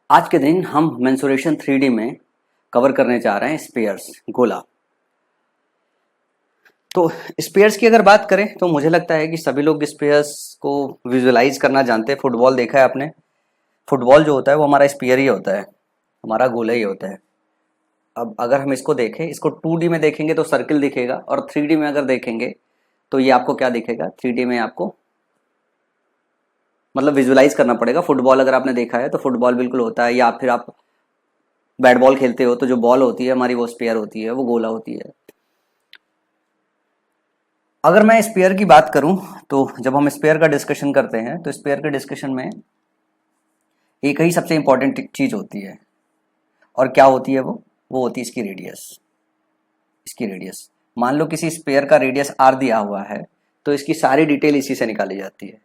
आज के दिन हम मेंसुरेशन 3D में कवर करने जा रहे हैं स्पेयर्स गोला। तो स्पेयर्स की अगर बात करें तो मुझे लगता है कि सभी लोग स्पेयर्स को विजुअलाइज करना जानते हैं। फुटबॉल देखा है आपने, फुटबॉल जो होता है वो हमारा स्पेयर ही होता है, हमारा गोला ही होता है। अब अगर हम इसको देखें, इसको 2D में देखेंगे तो सर्किल दिखेगा, और 3D में अगर देखेंगे तो ये आपको क्या दिखेगा, 3D में आपको मतलब विजुअलाइज करना पड़ेगा। फुटबॉल अगर आपने देखा है तो फुटबॉल बिल्कुल होता है, या फिर आप बैट बॉल खेलते हो तो जो बॉल होती है हमारी वो स्पेयर होती है, वो गोला होती है। अगर मैं स्पेयर की बात करूं तो जब हम स्पेयर का डिस्कशन करते हैं तो स्पेयर के डिस्कशन में एक ही सबसे इंपॉर्टेंट चीज होती है, और क्या होती है वो होती है इसकी रेडियस। इसकी रेडियस, मान लो किसी स्पेयर का रेडियस आर दिया हुआ है तो इसकी सारी डिटेल इसी से निकाली जाती है।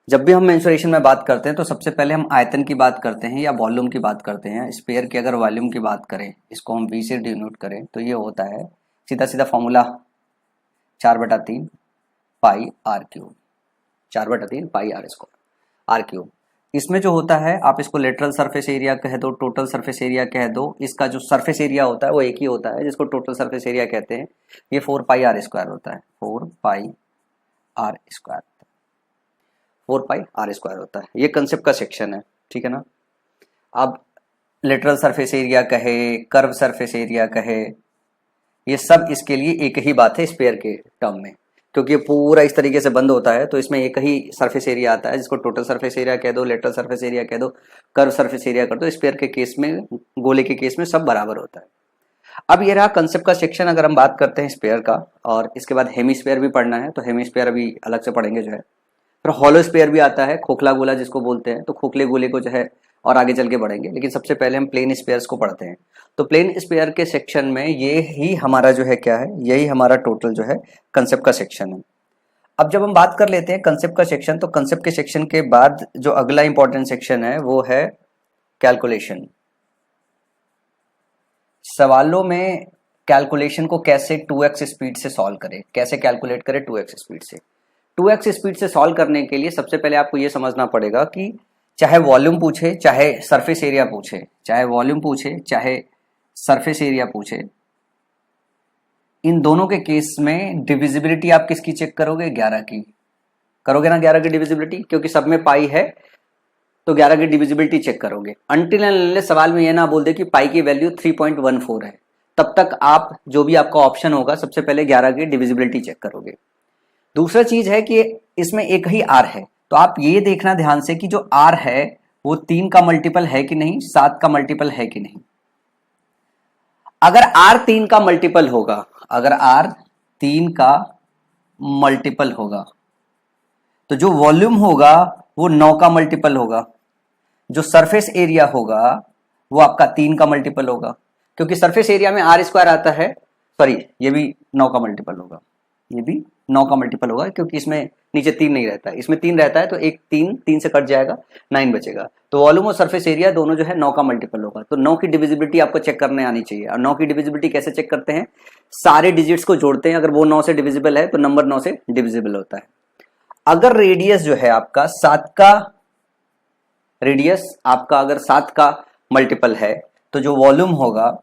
जब भी हम मेंसुरेशन में बात करते हैं तो सबसे पहले हम आयतन की बात करते हैं या वॉल्यूम की बात करते हैं। स्पेयर की अगर वॉल्यूम की बात करें, इसको हम V से डिनोट करें तो ये होता है सीधा सीधा formula 4/3 pi r cube, 4/3 pi r square r cube. इसमें जो होता है आप इसको लेटरल सरफेस एरिया कह दो, टोटल सरफेस एरिया कह दो, इसका जो सरफेस एरिया होता है वो एक ही होता है जिसको टोटल सरफेस एरिया कहते हैं। ये 4 पाई आर स्क्वायर होता है, 4 pi r square, 4 pi r square होता है। ये कंसेप्ट का सेक्शन है, ठीक है ना। अब लेटरल सरफेस एरिया कहे, कर्व सरफेस एरिया कहे, ये सब इसके लिए एक ही बात है स्पेयर के टर्म में, क्योंकि ये पूरा इस तरीके से बंद होता है तो इसमें एक ही सरफेस एरिया आता है जिसको टोटल सरफेस एरिया कह दो, लेटरल सरफेस एरिया कह दो, कर्व सरफेस एरिया कर दो। स्पेयर के केस में, गोले के केस में सब बराबर होता है। अब ये रहा कंसेप्ट का सेक्शन। अगर हम बात करते हैं स्पेयर का, और इसके बाद हेमिस्फेयर भी पढ़ना है तो हेमिस्फेयर अभी अलग से पढ़ेंगे जो है। फिर हॉलो स्पेयर भी आता है, खोखला गोला जिसको बोलते हैं, तो खोखले गोले को जो है और आगे चल के बढ़ेंगे, लेकिन सबसे पहले हम प्लेन स्पेयर्स को पढ़ते हैं। तो प्लेन स्पेयर के सेक्शन में ये ही हमारा जो है क्या है, यही हमारा टोटल जो है कंसेप्ट का सेक्शन है। अब जब हम बात कर लेते हैं कंसेप्ट का सेक्शन, तो कंसेप्ट के सेक्शन के बाद जो अगला इंपॉर्टेंट सेक्शन है वो है कैलकुलेशन। सवालों में कैलकुलेशन को कैसे 2x स्पीड से सॉल्व करें, कैसे कैलकुलेट करें 2x स्पीड से। 2x स्पीड से सॉल्व करने के लिए सबसे पहले आपको यह समझना पड़ेगा कि चाहे वॉल्यूम पूछे चाहे सरफेस एरिया पूछे, चाहे वॉल्यूम पूछे चाहे सरफेस एरिया पूछे, इन दोनों के केस में डिविजिबिलिटी आप किसकी चेक करोगे, 11 की करोगे ना, 11 की डिविजिबिलिटी, क्योंकि सब में पाई है तो 11 की डिविजिबिलिटी चेक करोगे। अनटिल एंड सवाल में यह ना बोल दे कि पाई की वैल्यू 3.14 है, तब तक आप जो भी आपका ऑप्शन होगा सबसे पहले 11 की डिविजिबिलिटी चेक करोगे। दूसरा चीज है कि इसमें एक ही आर है, तो आप ये देखना ध्यान से कि जो आर है वो 3 का मल्टीपल है कि नहीं, 7 का मल्टीपल है कि नहीं। अगर आर 3 का मल्टीपल होगा, अगर आर 3 का मल्टीपल होगा तो जो वॉल्यूम होगा वो 9 का मल्टीपल होगा, जो सरफेस एरिया होगा वो आपका 3 का मल्टीपल होगा, क्योंकि सरफेस एरिया में आर स्क्वायर आता है, सॉरी ये भी 9 का मल्टीपल होगा, ये भी 9 का मल्टीपल होगा, क्योंकि इसमें नीचे 3 नहीं रहता है, इसमें 3 रहता है, तो एक 3 से कट जाएगा, 9 बचेगा। तो वॉल्यूम और सरफेस एरिया दोनों जो है 9 का मल्टीपल होगा। तो 9 की डिविजिबिलिटी आपको चेक करने आनी चाहिए। और 9 की डिविजिबिलिटी कैसे चेक करते हैं, सारे डिजिट्स को जोड़ते हैं, अगर वो 9 से डिविजिबल है तो नंबर 9 से डिविजिबल होता है। अगर रेडियस जो है आपका 7 का, रेडियस आपका अगर 7 का मल्टीपल है तो जो वॉल्यूम होगा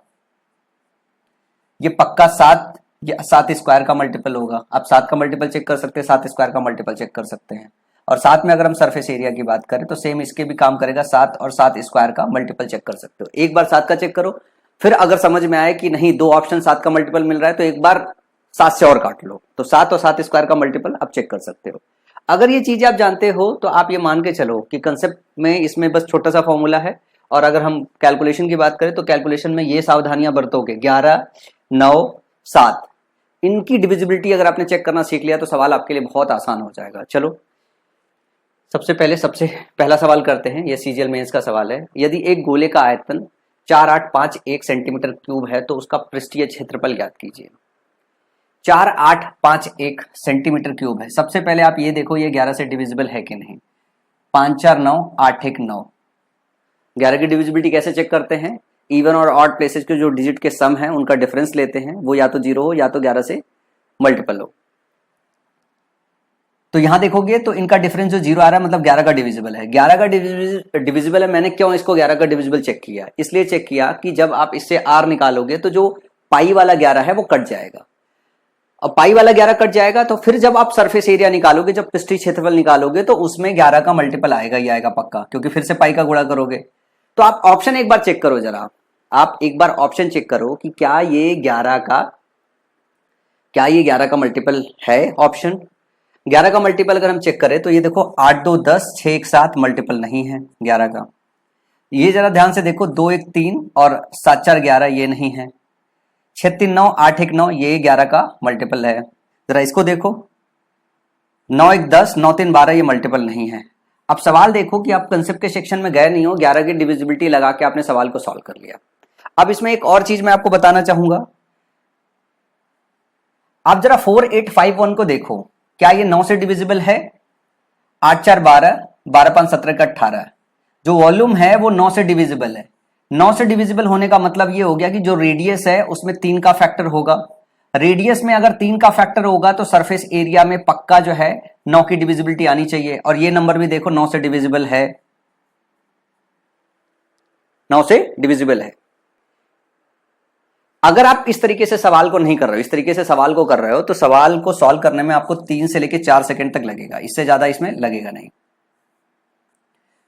ये पक्का 7 स्क्वायर का मल्टीपल होगा। आप 7 का मल्टीपल चेक कर सकते हैं, 7 स्क्वायर का मल्टीपल चेक कर सकते हैं। और साथ में अगर हम सरफेस एरिया की बात करें तो सेम इसके भी काम करेगा, 7 और 7 स्क्वायर का मल्टीपल चेक कर सकते हो। एक बार 7 का चेक करो, फिर अगर समझ में आए कि नहीं दो ऑप्शन 7 का मल्टीपल मिल रहा है तो एक बार 7 से और काट लो, तो 7 और 7 स्क्वायर का मल्टीपल आप चेक कर सकते हो। अगर ये चीजें आप जानते हो तो आप ये मान के चलो कि कंसेप्ट में इसमें बस छोटा सा फॉर्मूला है। और अगर हम कैलकुलेशन की बात करें तो कैलकुलेशन में ये सावधानियां बरतोगे, 11, 9, 7, इनकी डिविजिबिलिटी अगर आपने चेक करना सीख लिया तो सवाल आपके लिए बहुत आसान हो जाएगा। चलो सबसे पहला सवाल करते हैं, ये सीजीएल मेंस का सवाल है। यदि एक गोले का आयतन 4851 सेंटीमीटर क्यूब है तो उसका पृष्ठीय क्षेत्रफल ज्ञात कीजिए। 4851 सेंटीमीटर क्यूब है। सबसे पहले आप ये देखो ये 11 से डिविजिबल है कि नहीं। 5 4 9, 8 1 9। 11 की डिविजिबिलिटी कैसे चेक करते हैं, इवन और ऑड प्लेसेस के जो डिजिट के सम है उनका डिफरेंस लेते हैं, वो या तो 0 हो या तो 11 से मल्टीपल हो। तो यहां देखोगे तो इनका डिफरेंस जो 0 आ रहा है मतलब 11 का डिविजिबल है। 11 का डिविजिबल है। मैंने क्यों इसको 11 का डिविजिबल चेक किया? इसलिए चेक किया कि जब आप इससे आर निकालोगे तो जो पाई वाला 11 है वो कट जाएगा। अब पाई वाला 11 कट जाएगा तो फिर जब आप सरफेस एरिया निकालोगे, जब पृष्ठीय क्षेत्रफल निकालोगे तो उसमें 11 का मल्टीपल आएगा ही आएगा पक्का, क्योंकि फिर से पाई का गुणा करोगे। तो आप ऑप्शन एक बार चेक करो जरा, आप एक बार ऑप्शन चेक करो कि क्या ये 11 का मल्टीपल है। ऑप्शन 11 का मल्टीपल अगर हम चेक करें तो ये देखो 8 2 10 6 1 7 मल्टीपल नहीं है 11 का। ये जरा ध्यान से देखो 2 1 3 और 7 4 11 ये नहीं है। 6 3 9 8 1 9 ये 11 का मल्टीपल है। जरा इसको देखो 9 1 10 9 3 12 ये मल्टीपल नहीं है। अब सवाल देखो कि आप कंसेप्ट के सेक्शन में गए नहीं हो, 11 की डिविजिबिलिटी लगा के आपने सवाल को सॉल्व कर लिया। अब इसमें एक और चीज मैं आपको बताना चाहूंगा, आप जरा 4851 को देखो, क्या ये 9 से डिविजिबल है? 8 4 12 12 5 17 का 18, जो वॉल्यूम है वो 9 से डिविजिबल है। 9 से डिविजिबल होने का मतलब ये हो गया कि जो रेडियस है उसमें 3 का फैक्टर होगा। रेडियस में अगर 3 का फैक्टर होगा तो सरफेस एरिया में पक्का जो है 9 की डिविजिबिलिटी आनी चाहिए। और ये नंबर भी देखो 9 से डिविजिबल है, 9 से डिविजिबल है। अगर आप इस तरीके से सवाल को नहीं कर रहे हो, इस तरीके से सवाल को कर रहे हो, तो सवाल को सॉल्व करने में आपको 3 से लेकर 4 सेकंड तक लगेगा, इससे ज्यादा इसमें लगेगा नहीं।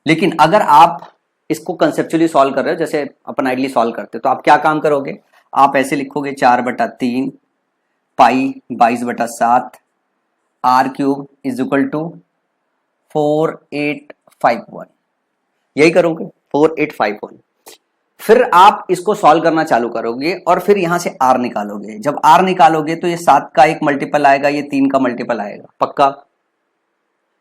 लेकिन अगर आप इसको कंसेप्चुअली सॉल्व कर रहे हो, जैसे अपन आइडली सॉल्व करते हो, तो आप क्या काम करोगे? आप ऐसे लिखोगे 4/3 pi 22/7 r cube is equal to 4851, यही करोगे 4851। फिर आप इसको सॉल्व करना चालू करोगे और फिर यहां से आर निकालोगे। जब आर निकालोगे तो ये 7 का एक मल्टीपल आएगा, ये 3 का मल्टीपल आएगा पक्का,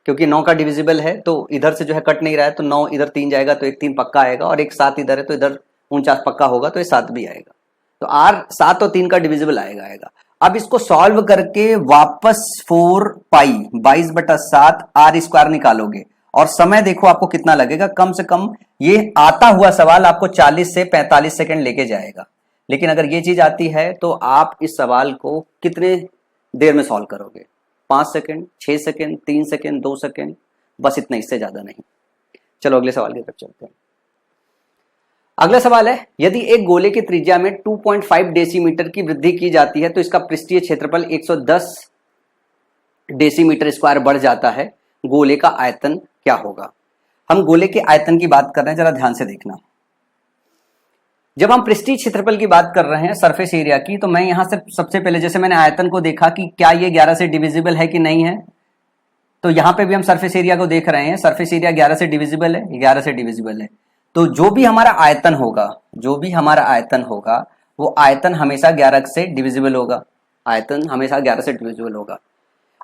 क्योंकि 9 का डिविजिबल है तो इधर से जो है कट नहीं रहा है, तो 9 इधर 3 जाएगा तो एक 3 पक्का आएगा, और एक 7 इधर है तो इधर 49 पक्का होगा, तो ये 7 भी आएगा। तो आर 7 और 3 का डिविजिबल आएगा। अब इसको सॉल्व करके वापस 4 पाई 22/7 आर स्क्वायर निकालोगे, और समय देखो आपको कितना लगेगा। कम से कम ये आता हुआ सवाल आपको 40 से 45 सेकंड लेके जाएगा। लेकिन अगर ये चीज आती है तो आप इस सवाल को कितने देर में सॉल्व करोगे? 5 सेकंड, 6 सेकंड, 3 सेकंड, 2 सेकंड, बस इतना, इससे ज्यादा नहीं। चलो अगले सवाल की तरफ चलते हैं। अगला सवाल है, यदि एक गोले की त्रिज्या में 2.5 डेसीमीटर की वृद्धि की जाती है तो इसका पृष्ठीय क्षेत्रफल 110 डेसीमीटर स्क्वायर बढ़ जाता है, गोले का आयतन क्या होगा? हम गोले के आयतन की बात कर रहे हैं, जरा ध्यान से देखना। जब हम पृष्ठीय क्षेत्रफल की बात कर रहे हैं सरफेस एरिया की, तो मैं यहां से सबसे पहले जैसे मैंने आयतन को देखा कि क्या ये 11 से डिविजिबल है कि नहीं है, तो यहां पे भी हम सरफेस एरिया को देख रहे हैं। सरफेस एरिया 11 से डिविजिबल है, 11 से डिविजिबल है। तो जो भी हमारा आयतन होगा वो आयतन हमेशा 11 से डिविजिबल होगा। आयतन हमेशा 11 से डिविजिबल होगा,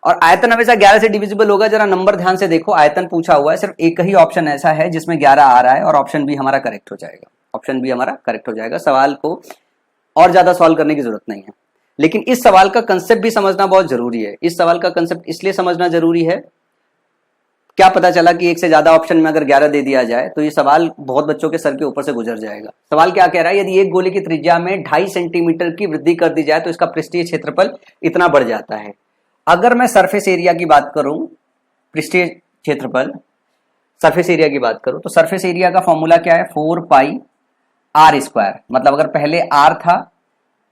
और आयतन हमेशा 11 से डिविजिबल होगा। जरा नंबर ध्यान से देखो, आयतन पूछा हुआ है, सिर्फ एक ही ऑप्शन ऐसा है जिसमें 11 आ रहा है, और ऑप्शन बी हमारा करेक्ट हो जाएगा। ऑप्शन बी हमारा करेक्ट हो जाएगा। सवाल को और ज्यादा सॉल्व करने की जरूरत नहीं है। लेकिन इस सवाल का कंसेप्ट भी समझना बहुत जरूरी है। इस सवाल का कंसेप्ट इसलिए समझना जरूरी है, क्या पता चला कि एक से ज्यादा ऑप्शन में अगर 11 दे दिया जाए तो ये सवाल बहुत बच्चों के सर के ऊपर से गुजर जाएगा। सवाल क्या कह रहा है? यदि एक गोले की त्रिज्या में 2.5 सेंटीमीटर की वृद्धि कर दी जाए तो इसका पृष्ठीय क्षेत्रफल इतना बढ़ जाता है। अगर मैं सरफेस एरिया की बात करूं, पृष्ठीय क्षेत्रफल सरफेस एरिया की बात करूं, तो सरफेस एरिया का फॉर्मूला क्या है? 4 पाई आर स्क्वायर। मतलब अगर पहले आर था,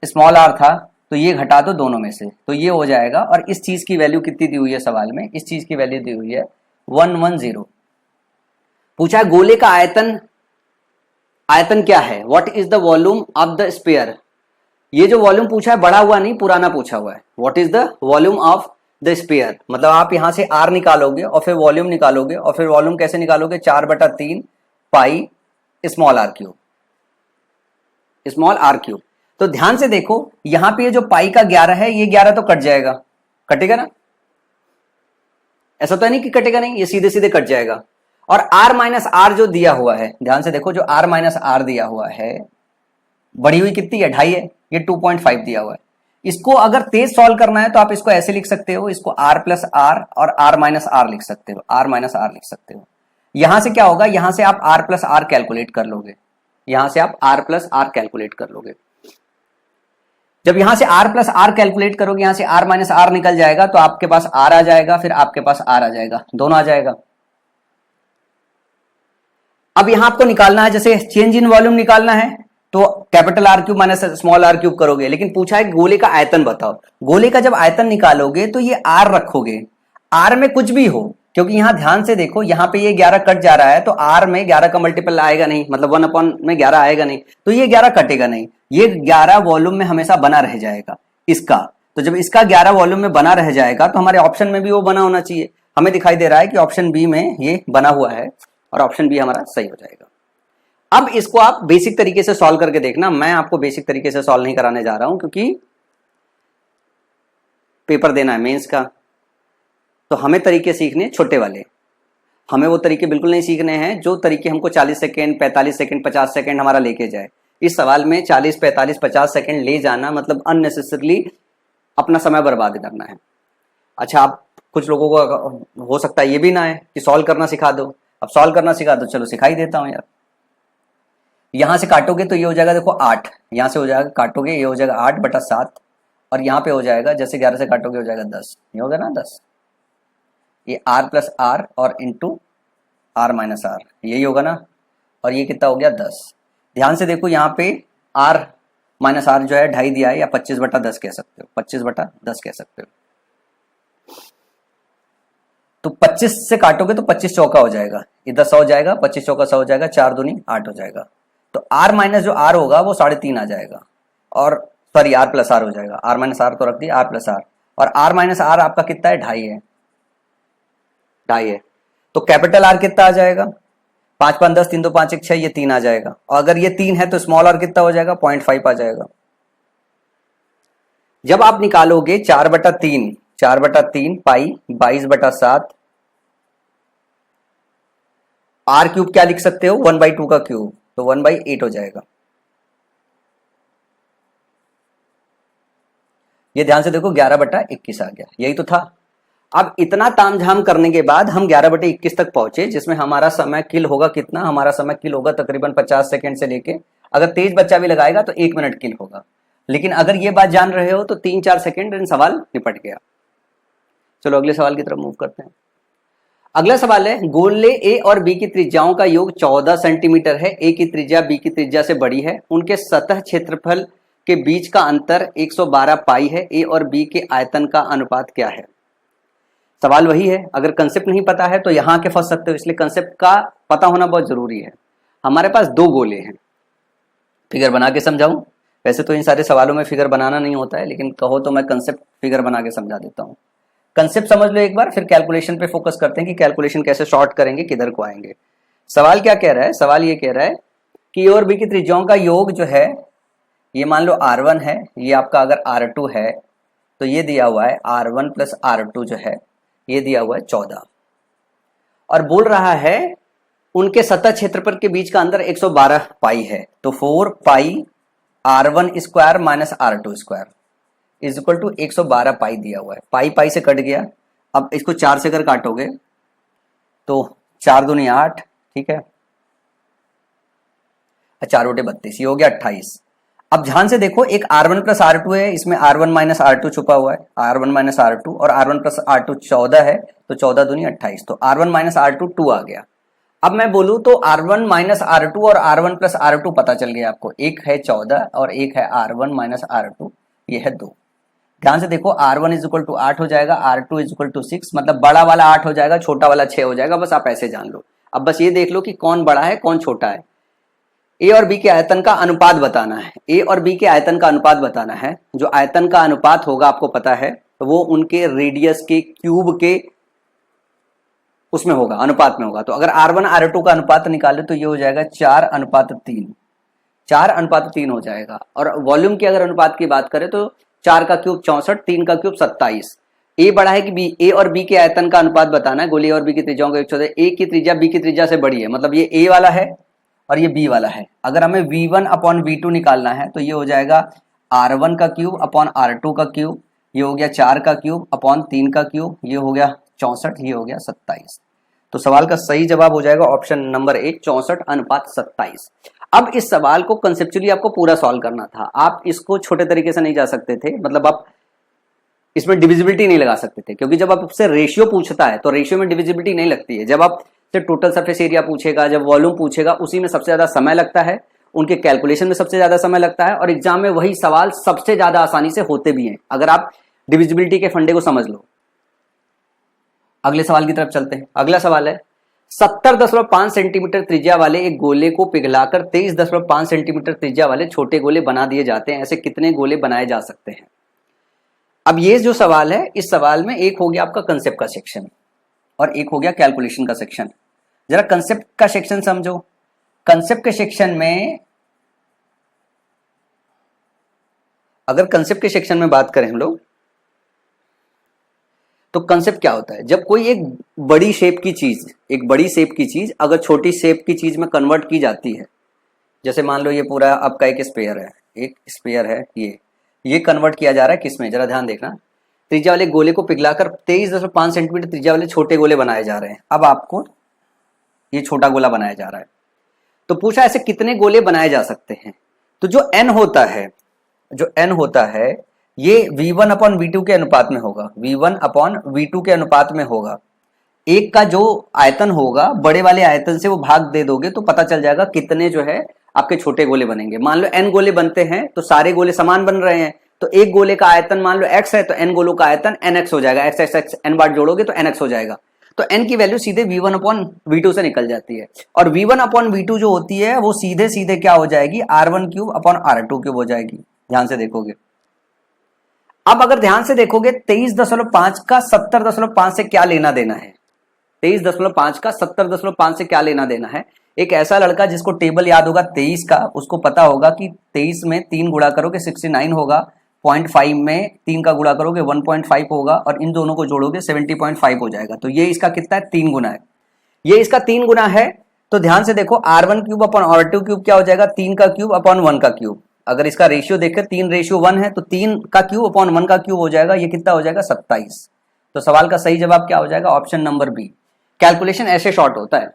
स्मॉल आर था, तो ये घटा दो दोनों में से, तो ये हो जाएगा। और इस चीज की वैल्यू कितनी दी हुई है सवाल में? इस चीज की वैल्यू दी हुई है 110। पूछा है गोले का आयतन क्या है? What is the volume of the sphere. ये जो वॉल्यूम पूछा है बड़ा हुआ नहीं, पुराना पूछा हुआ है। What is the volume of the sphere, मतलब आप यहां से आर निकालोगे और फिर वॉल्यूम निकालोगे, और फिर वॉल्यूम कैसे निकालोगे? 4/3 pi small r cube, small r cube. तो ध्यान से देखो, यहां पे ये जो पाई का 11 है, ये 11 तो कट जाएगा, कटेगा ना? ऐसा तो नहीं कि कटेगा नहीं, ये सीधे सीधे कट जाएगा। और r माइनस आर जो दिया हुआ है, ध्यान से देखो, जो r माइनस आर दिया हुआ है, बढ़ी हुई कितनी है? 2.5 है, ये 2.5 दिया हुआ है। इसको अगर तेज सॉल्व करना है तो आप इसको ऐसे लिख सकते हो, इसको r प्लस आर और r माइनस आर लिख सकते हो, r माइनस आर लिख सकते हो। यहां से क्या होगा? यहां से आप r प्लस आर कैलकुलेट कर लोगे, यहां से आप r प्लस आर कैलकुलेट कर लोगे। जब यहां से r प्लस आर कैलकुलेट करोगे, यहां से r माइनस आर निकल जाएगा, तो आपके पास r आ जाएगा, फिर आपके पास r आ जाएगा, दोनों आ जाएगा। अब यहां आपको निकालना है, जैसे चेंज इन वॉल्यूम निकालना है तो capital r cube minus small r cube करोगे, लेकिन पूछा है गोले का आयतन बताओ। गोले का जब आयतन निकालोगे तो ये आर रखोगे, आर में कुछ भी हो, क्योंकि यहां ध्यान से देखो, यहां पे ये 11 कट जा रहा है, तो आर में 11 का मल्टीपल आएगा नहीं, मतलब 1 अपॉन में 11 आएगा नहीं, तो ये 11 कटेगा नहीं, ये 11 वॉल्यूम में हमेशा बना रह जाएगा इसका। तो जब इसका 11 वॉल्यूम में बना रह जाएगा तो हमारे ऑप्शन में भी वो बना होना चाहिए। हमें दिखाई दे रहा है कि ऑप्शन बी में ये बना हुआ है, और ऑप्शन बी हमारा सही हो जाएगा। अब इसको आप बेसिक तरीके से सॉल्व करके देखना, मैं आपको बेसिक तरीके से सॉल्व नहीं कराने जा रहा हूं, क्योंकि पेपर देना है मेंस का, तो हमें तरीके सीखने छोटे वाले, हमें वो तरीके बिल्कुल नहीं सीखने हैं जो तरीके हमको 40 सेकेंड 45 सेकेंड 50 सेकेंड हमारा लेके जाए। इस सवाल में 40 45 50 सेकेंड ले जाना मतलब अननेसेसरली अपना समय बर्बाद करना है। अच्छा, आप कुछ लोगों को हो सकता है ये भी ना है कि सॉल्व करना सिखा दो। अब सॉल्व करना सिखा दो, चलो सिखा ही देता हूं यार। यहां से काटोगे तो ये हो जाएगा, देखो 8, यहां से हो जाएगा, काटोगे ये हो जाएगा 8/7, और यहाँ पे हो जाएगा, जैसे 11 से काटोगे हो जाएगा 10, ये हो गया ना 10, ये r प्लस आर और इंटू r माइनस आर, यही होगा ना, और ये कितना हो गया 10। ध्यान से देखो, यहाँ पे r माइनस आर जो है 2.5 दिया है, या 25/10 कह सकते हो, 25/10 कह सकते हो। तो 25 से काटोगे तो 25 चौका हो जाएगा, ये 10 हो जाएगा, 25 चौका 100 हो जाएगा, 4 दूनी 8 हो जाएगा। तो r माइनस जो r होगा वो 3.5 आ जाएगा, और सॉरी r प्लस आर हो जाएगा, r माइनस आर तो रख दिया, r प्लस आर, और r माइनस आर आपका कितना है, 2.5 है। तो कैपिटल R कितना आ जाएगा, 5 5 10, 3 2 5 1 6, ये 3 आ जाएगा, और अगर ये 3 है तो स्मॉल r कितना हो जाएगा, 0.5 आ जाएगा। जब आप निकालोगे 4/3 पाई 22/7, r क्यूब क्या लिख सकते हो, 1/2 का क्यूब, तो 1/8 हो जाएगा। ये ध्यान से देखो 11/21 आ गया, यही तो था। अब इतना तामझाम करने के बाद हम 11/21 तक पहुंचे, जिसमें हमारा समय किल होगा कितना, हमारा समय किल होगा तकरीबन 50 सेकंड से लेके, अगर तेज बच्चा भी लगाएगा तो 1 मिनट किल होगा। लेकिन अगर ये बात जान रहे हो तो 3-4 सेकंड इन सवाल निपट गया। चलो अगले सवाल की तरफ मूव करते हैं। अगला सवाल है, गोले ए और बी की त्रिज्याओं का योग 14 सेंटीमीटर है, ए की त्रिज्या बी की त्रिज्या से बड़ी है, उनके सतह क्षेत्रफल के बीच का अंतर 112 पाई है, ए और बी के आयतन का अनुपात क्या है। सवाल वही है, अगर कंसेप्ट नहीं पता है तो यहां के फंस सकते हो, इसलिए कंसेप्ट का पता होना बहुत जरूरी है। हमारे पास 2 गोले हैं, फिगर बना के समझाऊं, वैसे तो इन सारे सवालों में फिगर बनाना नहीं होता है, लेकिन कहो तो मैं कंसेप्ट फिगर बना के समझा देता हूं। कंसेप्ट समझ लो एक बार, फिर कैलकुलेशन पे फोकस करते हैं कि कैलकुलेशन कैसे शॉर्ट करेंगे, किधर को आएंगे। सवाल क्या कह रहा है, सवाल ये कह रहा है कि ए और बी की त्रिज्याओं का योग जो है, ये मान लो R1 है, ये आपका अगर R2 है, तो ये दिया हुआ है R1 प्लस R2 जो है, ये दिया हुआ है 14, और बोल रहा है उनके सतह क्षेत्रफल के बीच का अंतर 112 पाई है, तो 4 pi R1 square minus R2 square is equal to 112 pi दिया हुआ है। पाई पाई से कट गया, अब इसको 4 से अगर काटोगे तो 4 दूनी 8, ठीक है, 4 बटे 32, ये हो गया 28। अब ध्यान से देखो, एक R1 प्लस R2 है, इसमें R1 माइनस R2 छुपा हुआ है, R1 माइनस R2, और R1 प्लस R2 14 है, तो 14 दूनी 28, तो R1 माइनस R2 2 आ गया। अब मैं बोलूं तो R1 माइनस R2 और R1 प्लस R2 पता चल गया आपको, एक है 14 और एक है R1 माइनस R2, ये है 2। ध्यान से देखो, R1 इज इक्वल टू 8 हो जाएगा, R2 इज इक्वल टू 6, मतलब बड़ा वाला 8 हो जाएगा, छोटा वाला 6 हो जाएगा, बस आप ऐसे जान लो। अब बस ये देख लो कि कौन बड़ा है कौन छोटा है। ए और बी के आयतन का अनुपात बताना है, ए और बी के आयतन का अनुपात बताना है। जो आयतन का अनुपात होगा आपको पता है, तो वो उनके रेडियस के क्यूब के उसमें होगा, अनुपात में होगा। तो अगर R1 R2 का अनुपात निकाले तो ये हो जाएगा 4:3, 4:3 हो जाएगा। और वॉल्यूम की अगर अनुपात की बात करें तो 4 का क्यूब 64, 3 का क्यूब 27। ए बड़ा है कि बी, ए और बी के आयतन का अनुपात बताना है, गोले और बी की त्रिज्याओं का 114, ए की त्रिज्या बी की त्रिज्या से बड़ी है, मतलब ये ए वाला है और ये बी वाला है। अगर हमें V1 अपॉन V2 निकालना है तो ये हो जाएगा R1 का क्यूब अपॉन R2 का क्यूब, ये हो गया 4 का क्यूब अपॉन 3 का क्यूब, ये हो गया 64, ये हो गया 27। तो सवाल का सही जवाब हो जाएगा ऑप्शन नंबर 1, 64:27। अब इस सवाल को कंसेप्चुअली आपको पूरा सॉल्व करना था, आप इसको छोटे तरीके से नहीं जा सकते थे, मतलब आप इसमें डिविजिबिलिटी नहीं लगा सकते थे, क्योंकि जब आपसे रेशियो पूछता है तो रेशियो में डिविजिबिलिटी नहीं लगती है। जब आपसे टोटल सरफेस एरिया पूछेगा, जब वॉल्यूम पूछेगा, उसी में सबसे ज्यादा समय लगता है, उनके कैलकुलेशन में सबसे ज्यादा समय लगता है, और एग्जाम में वही सवाल सबसे ज्यादा आसानी से होते भी हैं अगर आप डिविजिबिलिटी के फंडे को समझ लो। अगले सवाल की तरफ चलते हैं। अगला सवाल है 70.5 सेंटीमीटर त्रिज्या वाले एक गोले को पिघलाकर 23.5 सेंटीमीटर त्रिज्या वाले छोटे गोले बना दिए जाते हैं, ऐसे कितने गोले बनाए जा सकते हैं। अब ये जो सवाल है, इस सवाल में एक हो गया आपका कंसेप्ट का सेक्शन और एक हो गया कैलकुलेशन का सेक्शन। जरा कंसेप्ट का सेक्शन समझो। कंसेप्ट के सेक्शन में, अगर कंसेप्ट के सेक्शन में बात करें हम लोग, तो कंसेप्ट क्या होता है, जब कोई एक बड़ी शेप की चीज अगर छोटी शेप की चीज में कन्वर्ट की जाती है, जैसे मान लो ये पूरा आपका एक स्पेयर है, ये कन्वर्ट किया जा रहा है किसमें, जरा ध्यान देखना। त्रिज्या वाले गोले को पिघलाकर 23.5 सेंटीमीटर त्रिज्या वाले छोटे गोले बनाए जा रहे हैं। अब आपको ये छोटा गोला बनाया जा रहा है, तो पूछा ऐसे कितने गोले बनाए जा सकते हैं। तो जो n होता है ये V1/V2 के अनुपात में होगा, V1/V2 के अनुपात में होगा। एक का जो आयतन होगा, बड़े वाले आयतन से वो भाग दे दोगे तो पता चल जाएगा कितने जो है आपके छोटे गोले बनेंगे। मान लो n गोले बनते हैं तो सारे गोले समान बन रहे हैं, तो एक गोले का आयतन मान लो x है तो n गोलों का आयतन nx हो जाएगा, x n बार जोड़ोगे तो nx हो जाएगा। तो n की वैल्यू सीधे V1/V2 से निकल जाती है, और V1/V2 जो होती है वो सीधे क्या हो जाएगी, R1³ हो जाएगी। ध्यान से देखोगे। अब अगर ध्यान से देखोगे 23.5 का 70.5 से क्या लेना देना है, 23.5 का 70.5 से क्या लेना देना है। एक ऐसा लड़का जिसको टेबल याद होगा 23 का, उसको पता होगा कि 23 में 3 गुणा करोगे 69 होगा, 0.5 में 3 का गुणा करोगे 1.5 होगा, और इन दोनों को जोड़ोगे 70.5 हो जाएगा। तो ये इसका कितना है, 3 गुना है। ये इसका 3 गुना है, तो ध्यान से देखो R1³ क्या हो जाएगा, 3 का क्यूब अपॉन 1 का क्यूब। अगर इसका रेशियो देखें 3:1 है तो 3 का क्यूब अपॉन 1 का क्यूब हो जाएगा, ये कितना हो जाएगा, 27। तो सवाल का सही जवाब क्या हो जाएगा, ऑप्शन नंबर बी। कैलकुलेशन ऐसे शॉर्ट होता है।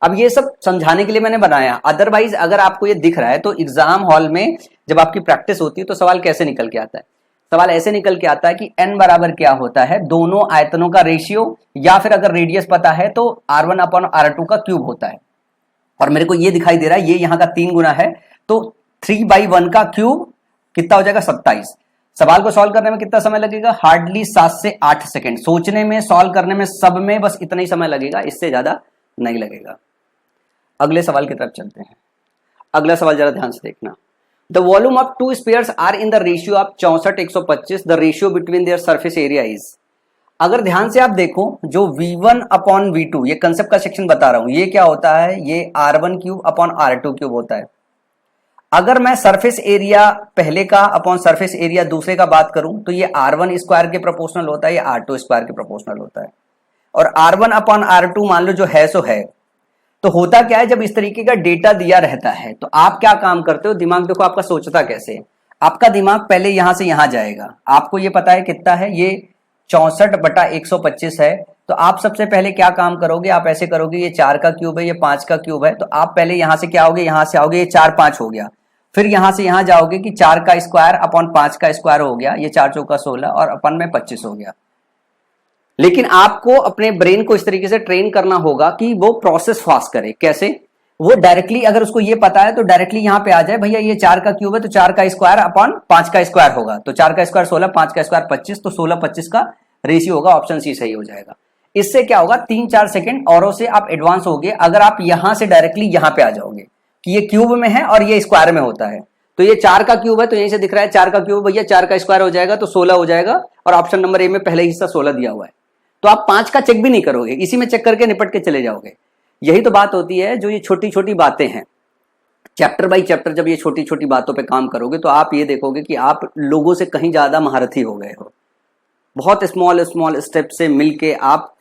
अब ये सब समझाने के लिए मैंने बनाया, अदरवाइज अगर आपको ये दिख रहा है तो एग्जाम हॉल में जब आपकी प्रैक्टिस होती है तो सवाल कैसे निकल के आता है। सवाल ऐसे निकल के आता है कि n बराबर क्या होता है, दोनों आयतनों का रेशियो, या फिर अगर रेडियस पता है तो R1/R2 का क्यूब होता है। और मेरे को ये दिखाई दे रहा है, ये यहाँ का 3 गुना है, तो 3/1 का क्यूब कितना हो जाएगा, 27। सवाल को सॉल्व करने में कितना समय लगेगा, हार्डली 7 से 8 सेकंड। सोचने में, सॉल्व करने में, सब में बस इतना ही समय लगेगा, इससे ज्यादा नहीं लगेगा। अगले सवाल की तरफ चलते हैं। अगला सवाल जरा ध्यान से देखना। The volume of 2 spheres are in the ratio of 64:125, the ratio between their surface area is. अगर ध्यान से आप देखो, जो V1/V2, ये कंसेप्ट का सेक्शन बता रहा हूं, ये क्या होता है, ये R1³ होता है। अगर मैं सरफेस एरिया पहले का अपॉन सरफेस एरिया दूसरे का बात करूं तो ये R1² के प्रोपोर्शनल होता है, ये R2² के प्रोपोर्शनल होता है। और R1/R2 मान लो जो है सो है। तो होता क्या है, जब इस तरीके का डेटा दिया रहता है तो आप क्या काम करते हो, दिमाग देखो आपका सोचता कैसे। आपका दिमाग पहले यहां से यहां जाएगा, आपको ये पता है कितना है, ये 64/125 है। तो आप सबसे पहले क्या काम करोगे, आप ऐसे करोगे, ये 4 का क्यूब है, ये 5 का क्यूब है, तो आप पहले यहां से क्या होगे, यहां से आओगे, ये 4 5 हो गया। फिर यहां से यहां जाओगे कि 4 का स्क्वायर अपॉन 5 का स्क्वायर हो गया, ये 4 चौका 16 और अपन में 25 हो गया। लेकिन आपको अपने ब्रेन को इस तरीके से ट्रेन करना होगा कि वो प्रोसेस फास्ट करे। कैसे, वो डायरेक्टली अगर उसको ये पता है तो डायरेक्टली यहां पे आ जाए, भैया ये 4 का क्यूब है तो 4 का स्क्वायर अपॉन 5 का स्क्वायर होगा, तो 4 का स्क्वायर 16, 5 का स्क्वायर 25, तो 16-25 का रेशियो होगा, ऑप्शन सी सही हो जाएगा। इससे क्या होगा, 3-4 सेकंड औरों से आप एडवांस होगे अगर आप यहां से डायरेक्टली यहां पे आ जाओगे कि ये क्यूब में है और ये स्क्वायर में होता है। तो ये 4 का क्यूब है तो यहीं से दिख रहा है 4 का क्यूब, भैया 4 का स्क्वायर हो जाएगा तो 16 हो जाएगा, और ऑप्शन नंबर ए में पहले हिस्सा 16 दिया हुआ है। तो आप 5 का चेक भी नहीं करोगे, इसी में चेक करके निपट के चले जाओगे। यही तो बात होती है, जो ये छोटी छोटी बातें हैं, चैप्टर बाय चैप्टर जब ये छोटी छोटी बातों पे काम करोगे तो आप ये देखोगे कि आप लोगों से कहीं ज्यादा महारथी हो गए हो। बहुत स्मॉल स्मॉल स्टेप से मिलके आप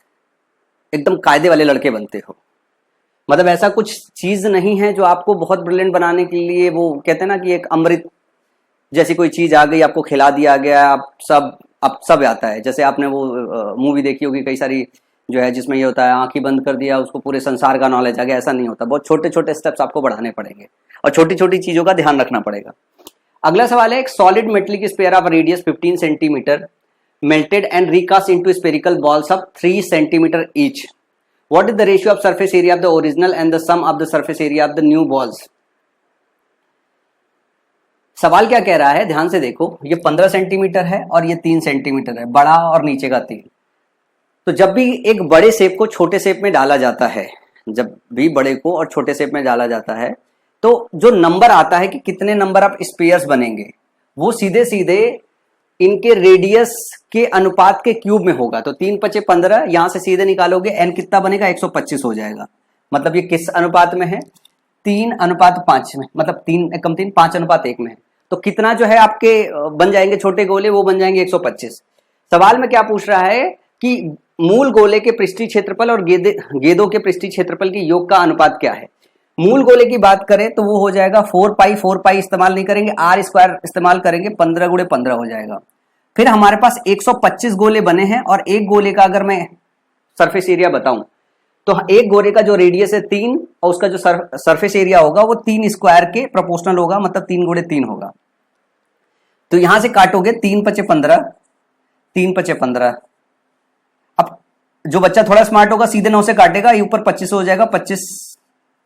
एकदम कायदे वाले लड़के बनते हो। मतलब ऐसा कुछ चीज नहीं है जो आपको बहुत ब्रिलियंट बनाने के लिए, वो कहते हैं ना कि एक अमृत जैसी कोई चीज आ गई, आपको खिला दिया गया, आप सब आता है। जैसे आपने वो मूवी देखी होगी, कई सारी जो है जिसमें ये होता है आंख ही बंद कर दिया उसको पूरे संसार का नॉलेज आ गया, ऐसा नहीं होता। बहुत छोटे छोटे स्टेप्स आपको बढ़ाने पड़ेंगे और छोटी छोटी चीजों का ध्यान रखना पड़ेगा। अगला सवाल है, एक solid metallic sphere of radius 15 centimetre melted and recast into spherical balls of 3 centimeter each. What is the ratio of surface area of the original and the sum of the surface area of the new balls? सवाल क्या कह रहा है, ध्यान से देखो। ये 15 centimetre है और ये 3 सेंटीमीटर है, बड़ा और नीचे का 3। तो जब भी एक बड़े शेप को छोटे शेप में डाला जाता है, जब भी बड़े को और छोटे शेप में डाला जाता है, तो जो नंबर आता है कि कितने नंबर ऑफ स्पेयर्स बनेंगे, वो सीधे सीधे इनके रेडियस के अनुपात के क्यूब में होगा। तो 3 × 15, यहां से सीधे निकालोगे n कितना बनेगा, 125 हो जाएगा। मतलब ये किस अनुपात में है, 3:5 में, मतलब 3 × 3 5:1 में है। तो कितना जो है आपके बन जाएंगे छोटे गोले, वो बन जाएंगे 125। सवाल में क्या पूछ रहा है कि मूल गोले के पृष्ठीय क्षेत्रफल और गेंदों के पृष्ठीय क्षेत्रफल के योग का अनुपात क्या है। मूल गोले की बात करें तो वो हो जाएगा 4 पाई इस्तेमाल नहीं करेंगे, r² इस्तेमाल करेंगे, 15 × 15 हो जाएगा। फिर हमारे पास 125 गोले बने हैं और एक गोले का अगर मैं सरफेस एरिया बताऊं तो एक गोले का जो रेडियस है 3 और उसका जो सरफेस एरिया होगा वो 3 स्क्वायर के प्रोपोर्शनल होगा, मतलब 3 × 3 होगा। तो यहां से काटोगे 3 × 15, 3 × 15। अब जो बच्चा थोड़ा स्मार्ट होगा सीधे 9 से काटेगा, ये ऊपर 25 हो जाएगा, 25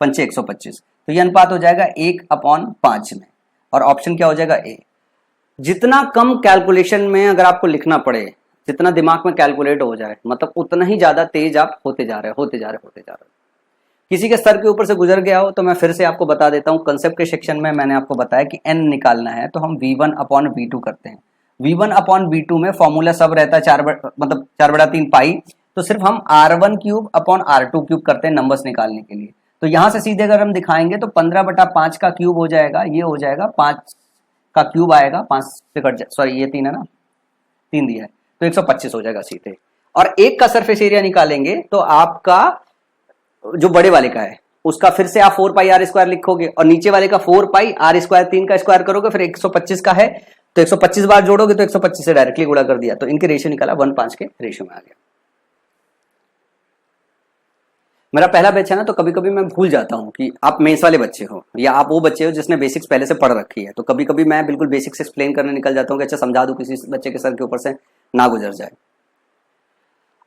× 125। तो ये अनुपात हो जाएगा 1/5 में, और ऑप्शन क्या हो जाएगा, ए। जितना कम कैलकुलेशन में अगर आपको लिखना पड़े, जितना दिमाग में कैलकुलेट हो जाए, मतलब उतना ही ज्यादा तेज आप होते जा रहे। किसी के स्तर के ऊपर से गुजर गया हो तो मैं फिर से आपको बता देता हूं, कंसेप्ट के सेक्शन में मैंने आपको बताया कि n निकालना है तो हम v1/v2 करते हैं। v1/v2 में फॉर्मूला सब रहता है 4/3 पाई, तो सिर्फ हम r1³ करते हैं नंबर्स निकालने के लिए। तो यहां से सीधे अगर हम दिखाएंगे तो 15/5 का क्यूब हो जाएगा, ये हो जाएगा 5 का क्यूब आएगा, 5 से कट जाए, सॉरी ये 3 है ना, 3 दिया है, तो 125 हो जाएगा सीधे। और एक का सरफेस एरिया निकालेंगे तो आपका जो बड़े वाले का है उसका फिर से आप 4πr² लिखोगे, और नीचे वाले का 4πr², 3 का स्क्वायर करोगे, फिर 125 का है तो 125 बार जोड़ोगे तो 125 से डायरेक्टली गुणा कर दिया, तो इनके रेशियो निकाला, 1:5 के रेशियो में आ गया। मेरा पहला बैच है ना, तो कभी कभी मैं भूल जाता हूं कि आप मेंस वाले बच्चे हो या आप वो बच्चे हो जिसने बेसिक्स पहले से पढ़ रखी है, तो कभी कभी मैं बिल्कुल बेसिक्स एक्सप्लेन करने निकल जाता हूं कि अच्छा समझा दूं, किसी बच्चे के सर के ऊपर से ना गुजर जाए।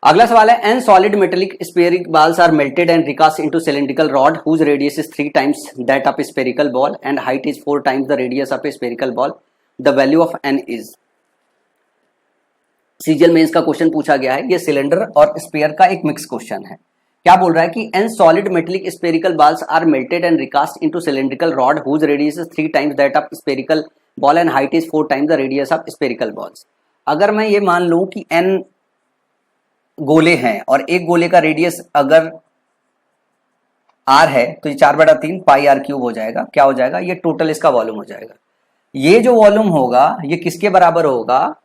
अगला सवाल है, an solid metallic spheric balls are melted and recast into cylindrical rod whose radius is 3 times that of a spherical ball and height is 4 times the radius of a spherical ball. The value of n is। CGL mains का question पूछा गया है, ये cylinder और sphere का एक mix question है। क्या बोल रहा है कि an solid metallic spherical balls are melted and recast into cylindrical rod whose radius is 3 times that of spherical ball and height is 4 times the radius of spherical balls। अगर मैं ये मान लूं कि n गोले हैं और एक गोले का रेडियस अगर r है तो ये 4/3 πr³ हो जाएगा। क्या हो जाएगा, ये टोटल इसका वॉल्यूम हो जाएगा। ये जो वॉल्यूम होगा ये किसके बराबर होगा,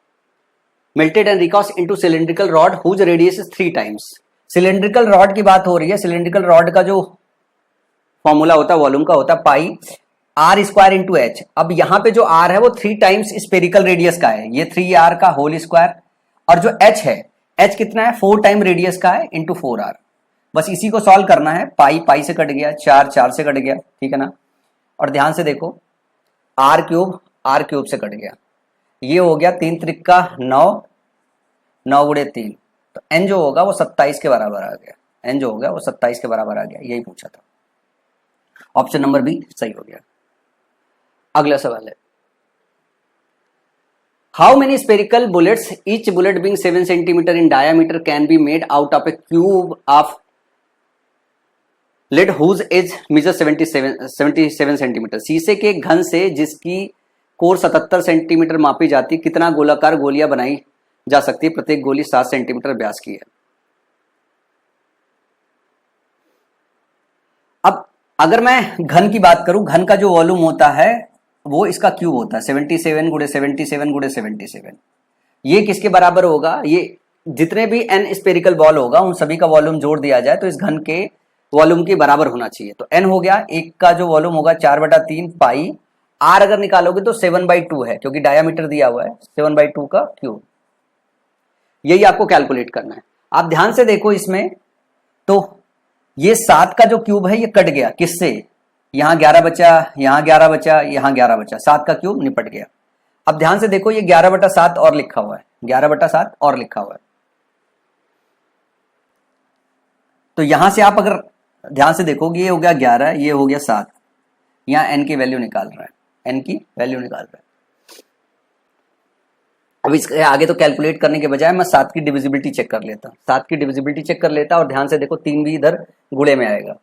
melted and recast into cylindrical rod whose radius is 3 times. Cylindrical rod की बात हो रही है, सिलिंड्रिकल रॉड का जो फॉर्मूला होता है वॉल्यूम का होता है πr² × h। अब यहां पे जो r है वो 3 टाइम्स स्फेरिकल रेडियस का है, ये 3r का होल स्क्वायर, और जो h है, h कितना है, 4 टाइम रेडियस का है इंटू 4r। बस इसी को सॉल्व करना है, पाई से कट गया, 4 से कट गया, ठीक है ना। और ध्यान से देखो, r³ से कट गया, ये हो गया 3 × 9, 9 × 3, तो n जो होगा वो 27 के बराबर आ गया। n जो होगा वो 27 के बराबर आ गया, यही पूछा था। ऑप्शन नंबर बी सही हो गया। अगला सवाल है, how many spherical bullets, each bullet being 7 centimeter in diameter, can be made out of a cube of lead whose edge measures 77 centimeter। शीशे के घन से जिसकी कोर 77 सेंटीमीटर मापी जाती, कितना गोलाकार गोलियां बनाई जा सकती है, प्रत्येक गोली 7 सेंटीमीटर व्यास की है। अब अगर मैं घन की बात करूं, घन का जो वॉल्यूम होता है वो इसका क्यूब होता है, 77 × 77 × 77। ये किसके बराबर होगा, ये जितने भी n स्फेरिकल बॉल होगा उन सभी का वॉल्यूम जोड़ दिया जाए तो इस घन के वॉल्यूम के बराबर होना चाहिए। तो n हो गया, एक का जो वॉल्यूम होगा 4/3 पाई, r अगर निकालोगे तो 7/2 है क्योंकि डायामीटर दिया हुआ है, 7/2 का क्यूब। यही आपको कैलकुलेट करना है। आप ध्यान से देखो इसमें, तो ये 7 का जो क्यूब है ये कट गया किससे, यहां 11 बचा, यहां 11 बचा, यहां 11 बचा, 7 का क्यूब निपट गया। अब ध्यान से देखो ये 11/7 और लिखा हुआ है, 11/7 और लिखा हुआ है। तो यहां से आप अगर ध्यान से देखोगे ये हो गया 11, ये हो गया 7, यहां एन की वैल्यू निकाल रहा है, एन की वैल्यू निकाल रहा है। अब इसके आगे तो कैलकुलेट करने के बजाय मैं 7 की डिविजिबिलिटी चेक कर लेता, 7 की डिविजिबिलिटी चेक कर लेता, और ध्यान से देखो 3 भी इधर गुणे में आएगा,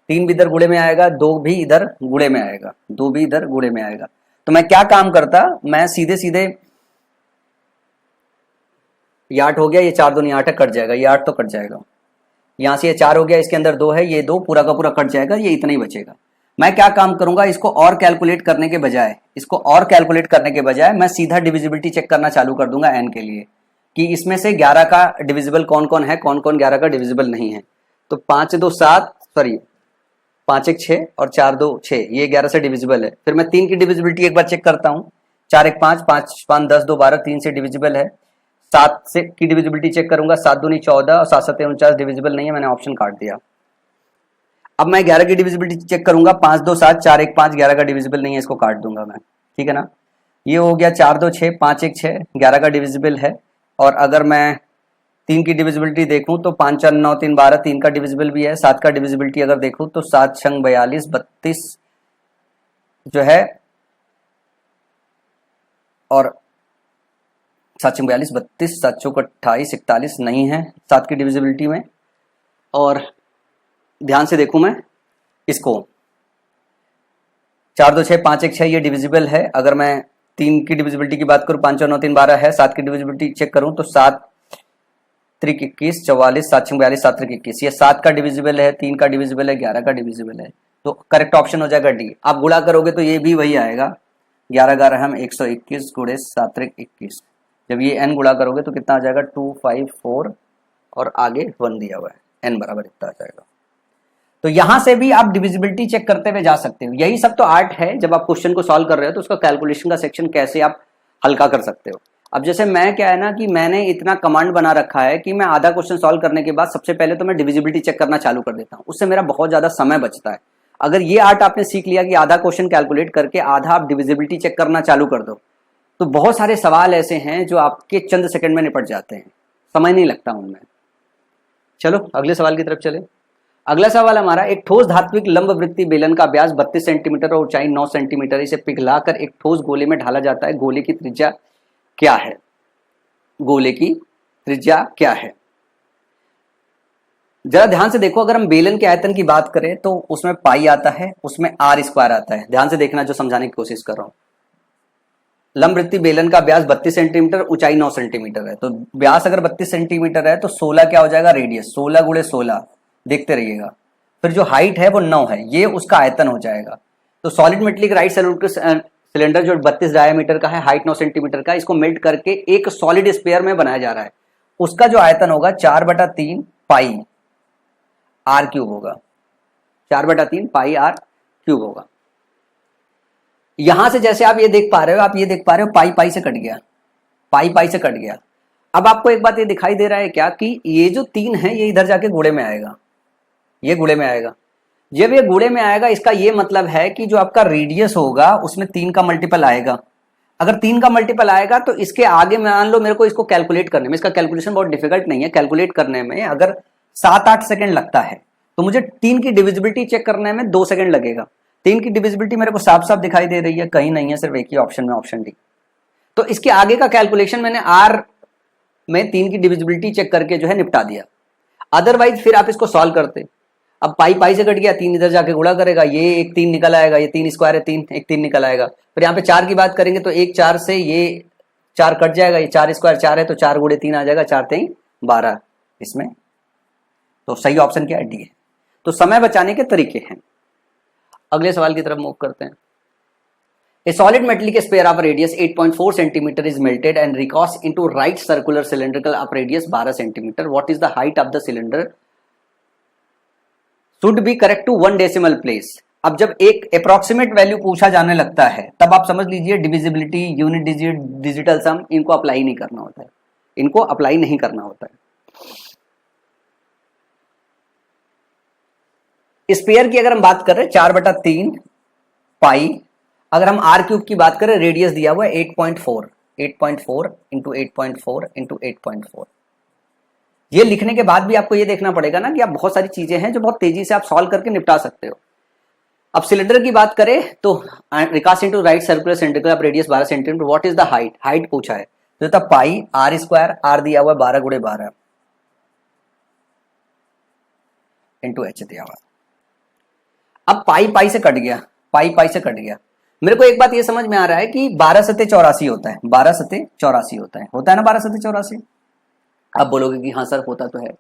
3 भी इधर गुणे में आएगा, 2 भी इधर गुणे में आएगा, 2 भी इधर गुणे में आएगा। तो मैं क्या काम करता, मैं सीधे सीधे ये 8 हो गया, ये 4 दूनी 8 है, कट जाएगा, ये 8 तो कट जाएगा, यहां से ये 4 हो गया, इसके अंदर 2 है, ये 2 पूरा का पूरा कट जाएगा, ये इतना ही बचेगा। मैं क्या काम करूंगा, इसको और कैलकुलेट करने के बजाय, इसको और कैलकुलेट करने के बजाय मैं सीधा डिविजिबिलिटी चेक करना चालू कर दूंगा एन के लिए, कि इसमें से 11 का डिविजिबल कौन कौन है, कौन कौन 11 का डिविजिबल नहीं है। तो 5 2 7, सॉरी 5 1 6 और 4 2 6, ये 11 से डिविजिबल है। फिर मैं 3 की डिविजिबिलिटी एक बार चेक करता हूँ, 4 1 5, 5 5 10 2 12, 3 से डिविजिबल है। 7 से की डिविजिबिलिटी चेक करूंगा, 7 दूनी 14 और 7 7 49 डिविजिबल नहीं है, मैंने ऑप्शन काट दिया। अब मैं 11 की डिविजिबिलिटी चेक करूंगा, 5 2 7, 4 1 5, 11 का डिविजिबल नहीं है, इसको काट दूंगा मैं, ठीक है ना। ये हो गया 4 2 6, 5 1 6, 11 का डिविजिबल है। और अगर मैं 3 की डिविजिबिलिटी देखूं तो 5 4 9 3 12, 3 का डिविजिबल भी है। 7 का डिविजिबिलिटी अगर देखूं तो 7 6 42 32 जो है, और 7 6 42 32, 7 चौक 28 41 नहीं है 7 की डिविजिबिलिटी में। और ध्यान से देखूं मैं इसको, 4 2 6 5 1 6 ये डिविजिबल है। अगर मैं 3 की डिविजिबिलिटी की बात करूं, 5 4 9 3 12 है। 7 की डिविजिबिलिटी चेक करूं तो 7 3 21 44, 7 6 42, 7 3 21, ये 7 का डिविजिबल है, 3 का डिविजिबल है, 11 का डिविजिबल है। तो करेक्ट ऑप्शन हो जाएगा डी। आप गुणा करोगे तो ये भी वही आएगा, 11 11 हम 121 गुणे 7 3 21। जब ये n गुणा करोगे तो कितना आ जाएगा, 254 और आगे 1 दिया हुआ है, n बराबर इतना आ जाएगा। तो यहां से भी आप डिविजिबिलिटी चेक करते हुए जा सकते हो। यही सब तो आर्ट है, जब आप क्वेश्चन को सॉल्व कर रहे हो तो उसका कैलकुलेशन का सेक्शन कैसे आप हल्का कर सकते हो। अब जैसे मैं क्या है ना कि मैंने इतना कमांड बना रखा है कि मैं आधा क्वेश्चन सॉल्व करने के बाद सबसे पहले तो मैं डिविजिबिलिटी चेक करना चालू कर देता हूं, उससे मेरा बहुत ज्यादा समय बचता है। अगर ये आर्ट आपने सीख लिया कि आधा क्वेश्चन कैलकुलेट करके आधा आप डिविजिबिलिटी चेक करना चालू कर दो, तो बहुत सारे सवाल ऐसे हैं जो आपके चंद सेकंड में निपट जाते हैं, समय नहीं लगता उनमें। चलो अगले सवाल की तरफ चले। अगला सवाल हमारा, एक ठोस धात्विक लंबवृत्तीय बेलन का व्यास 32 सेंटीमीटर और ऊंचाई 9 सेंटीमीटर, इसे पिघलाकर एक ठोस गोले में ढाला जाता है, गोले की त्रिज्या क्या है, गोले की त्रिज्या क्या है। जरा ध्यान से देखो, अगर हम बेलन के आयतन की बात करें तो उसमें पाई आता है, उसमें आर स्क्वायर आता है। ध्यान से देखना जो समझाने की कोशिश कर रहा हूं। लंबवृत्तीय बेलन का व्यास 32 सेंटीमीटर, ऊंचाई 9 सेंटीमीटर है। तो व्यास अगर 32 सेंटीमीटर है तो 16 क्या हो जाएगा, रेडियस, 16 गुणे 16, देखते रहिएगा। फिर जो हाइट है वो 9 है, ये उसका आयतन हो जाएगा। तो सॉलिड मेटलिक राइट सिलेंडर जो 32 डायमीटर का है, हाइट 9 सेंटीमीटर का, इसको मेल्ट करके एक सॉलिड स्पेयर में बनाया जा रहा है। उसका जो आयतन होगा 4/3 पाई आर क्यूब होगा, 4/3 पाई आर क्यूब होगा। यहां से जैसे आप ये देख पा रहे हो, आप ये देख पा रहे हो पाई पाई से कट गया, पाई पाई से कट गया। अब आपको एक बात ये दिखाई दे रहा है क्या कि ये जो 3 है ये इधर जाके गुणे में आएगा, ये गुणे में आएगा। जब ये गुणे में आएगा इसका ये मतलब है कि जो आपका रेडियस होगा उसमें 3 का मल्टीपल आएगा। अगर 3 का मल्टीपल आएगा तो इसके आगे मान लो मेरे को इसको कैलकुलेट करने में, इसका कैलकुलेशन बहुत डिफिकल्ट नहीं है, कैलकुलेट करने में अगर 7-8 सेकंड लगता है तो मुझे 3 की डिविजिबिलिटी चेक करने में 2 सेकंड लगेगा। 3 की डिविजिबिलिटी मेरे को साफ साफ दिखाई दे रही है, कहीं नहीं है, सिर्फ एक ही ऑप्शन में, ऑप्शन डी। तो इसके आगे का कैलकुलेशन मैंने आर में 3 की डिविजिबिलिटी चेक करके जो है निपटा दिया। अदरवाइज फिर आप इसको सॉल्व करते, अब पाई पाई से कट गया, 3 इधर जाके गुणा करेगा, ये एक 3 निकल आएगा, ये 3 स्क्वायर है 3, एक 3 निकल आएगा। फिर यहाँ पे 4 की बात करेंगे तो एक 4 से ये 4 कट जाएगा, ये 4 स्क्वायर 4 है तो 4 गुणे 3 आ जाएगा, 4 3 12 इसमें। तो सही ऑप्शन क्या है, डी है। तो समय बचाने के तरीके हैं। अगले सवाल की तरफ मूव करते हैं। A solid metallic sphere of radius 8.4 cm is melted and recast into right circular cylindrical of radius 12 cm. What is the height of the cylinder? Should be correct to 1 decimal place. अब जब एक approximate value पूछा जाने लगता है तब आप समझ लीजिए डिविजिबिलिटी, यूनिट डिजिटल सम, इनको अप्लाई नहीं करना होता है, इनको अप्लाई नहीं करना होता है। स्पेयर की अगर हम बात कर रहे हैं 4/3 पाई, अगर हम आर क्यूब की बात करें, रेडियस दिया हुआ है 8.4, 8.4 इंटू 8.4 इंटू 8.4। ये लिखने के बाद भी आपको ये देखना पड़ेगा ना कि आप बहुत सारी चीजें हैं जो बहुत तेजी से आप सॉल्व करके निपटा सकते हो। अब सिलेंडर की बात करें तो recast into right circular cylinder, आप radius 12 centimetre, what is the height, height पूछा है तो था पाई आर स्क्वायर, आर दिया हुआ 12 × 12 इंटू एच दिया हुआ। अब पाई पाई से कट गया, पाई पाई से कट गया। मेरे को एक बात ये समझ में आ रहा है कि 12 सते 84 होता है, 12 सते 84 होता है ना 12 सते 84। आप बोलोगे कि हाँ सर होता तो है।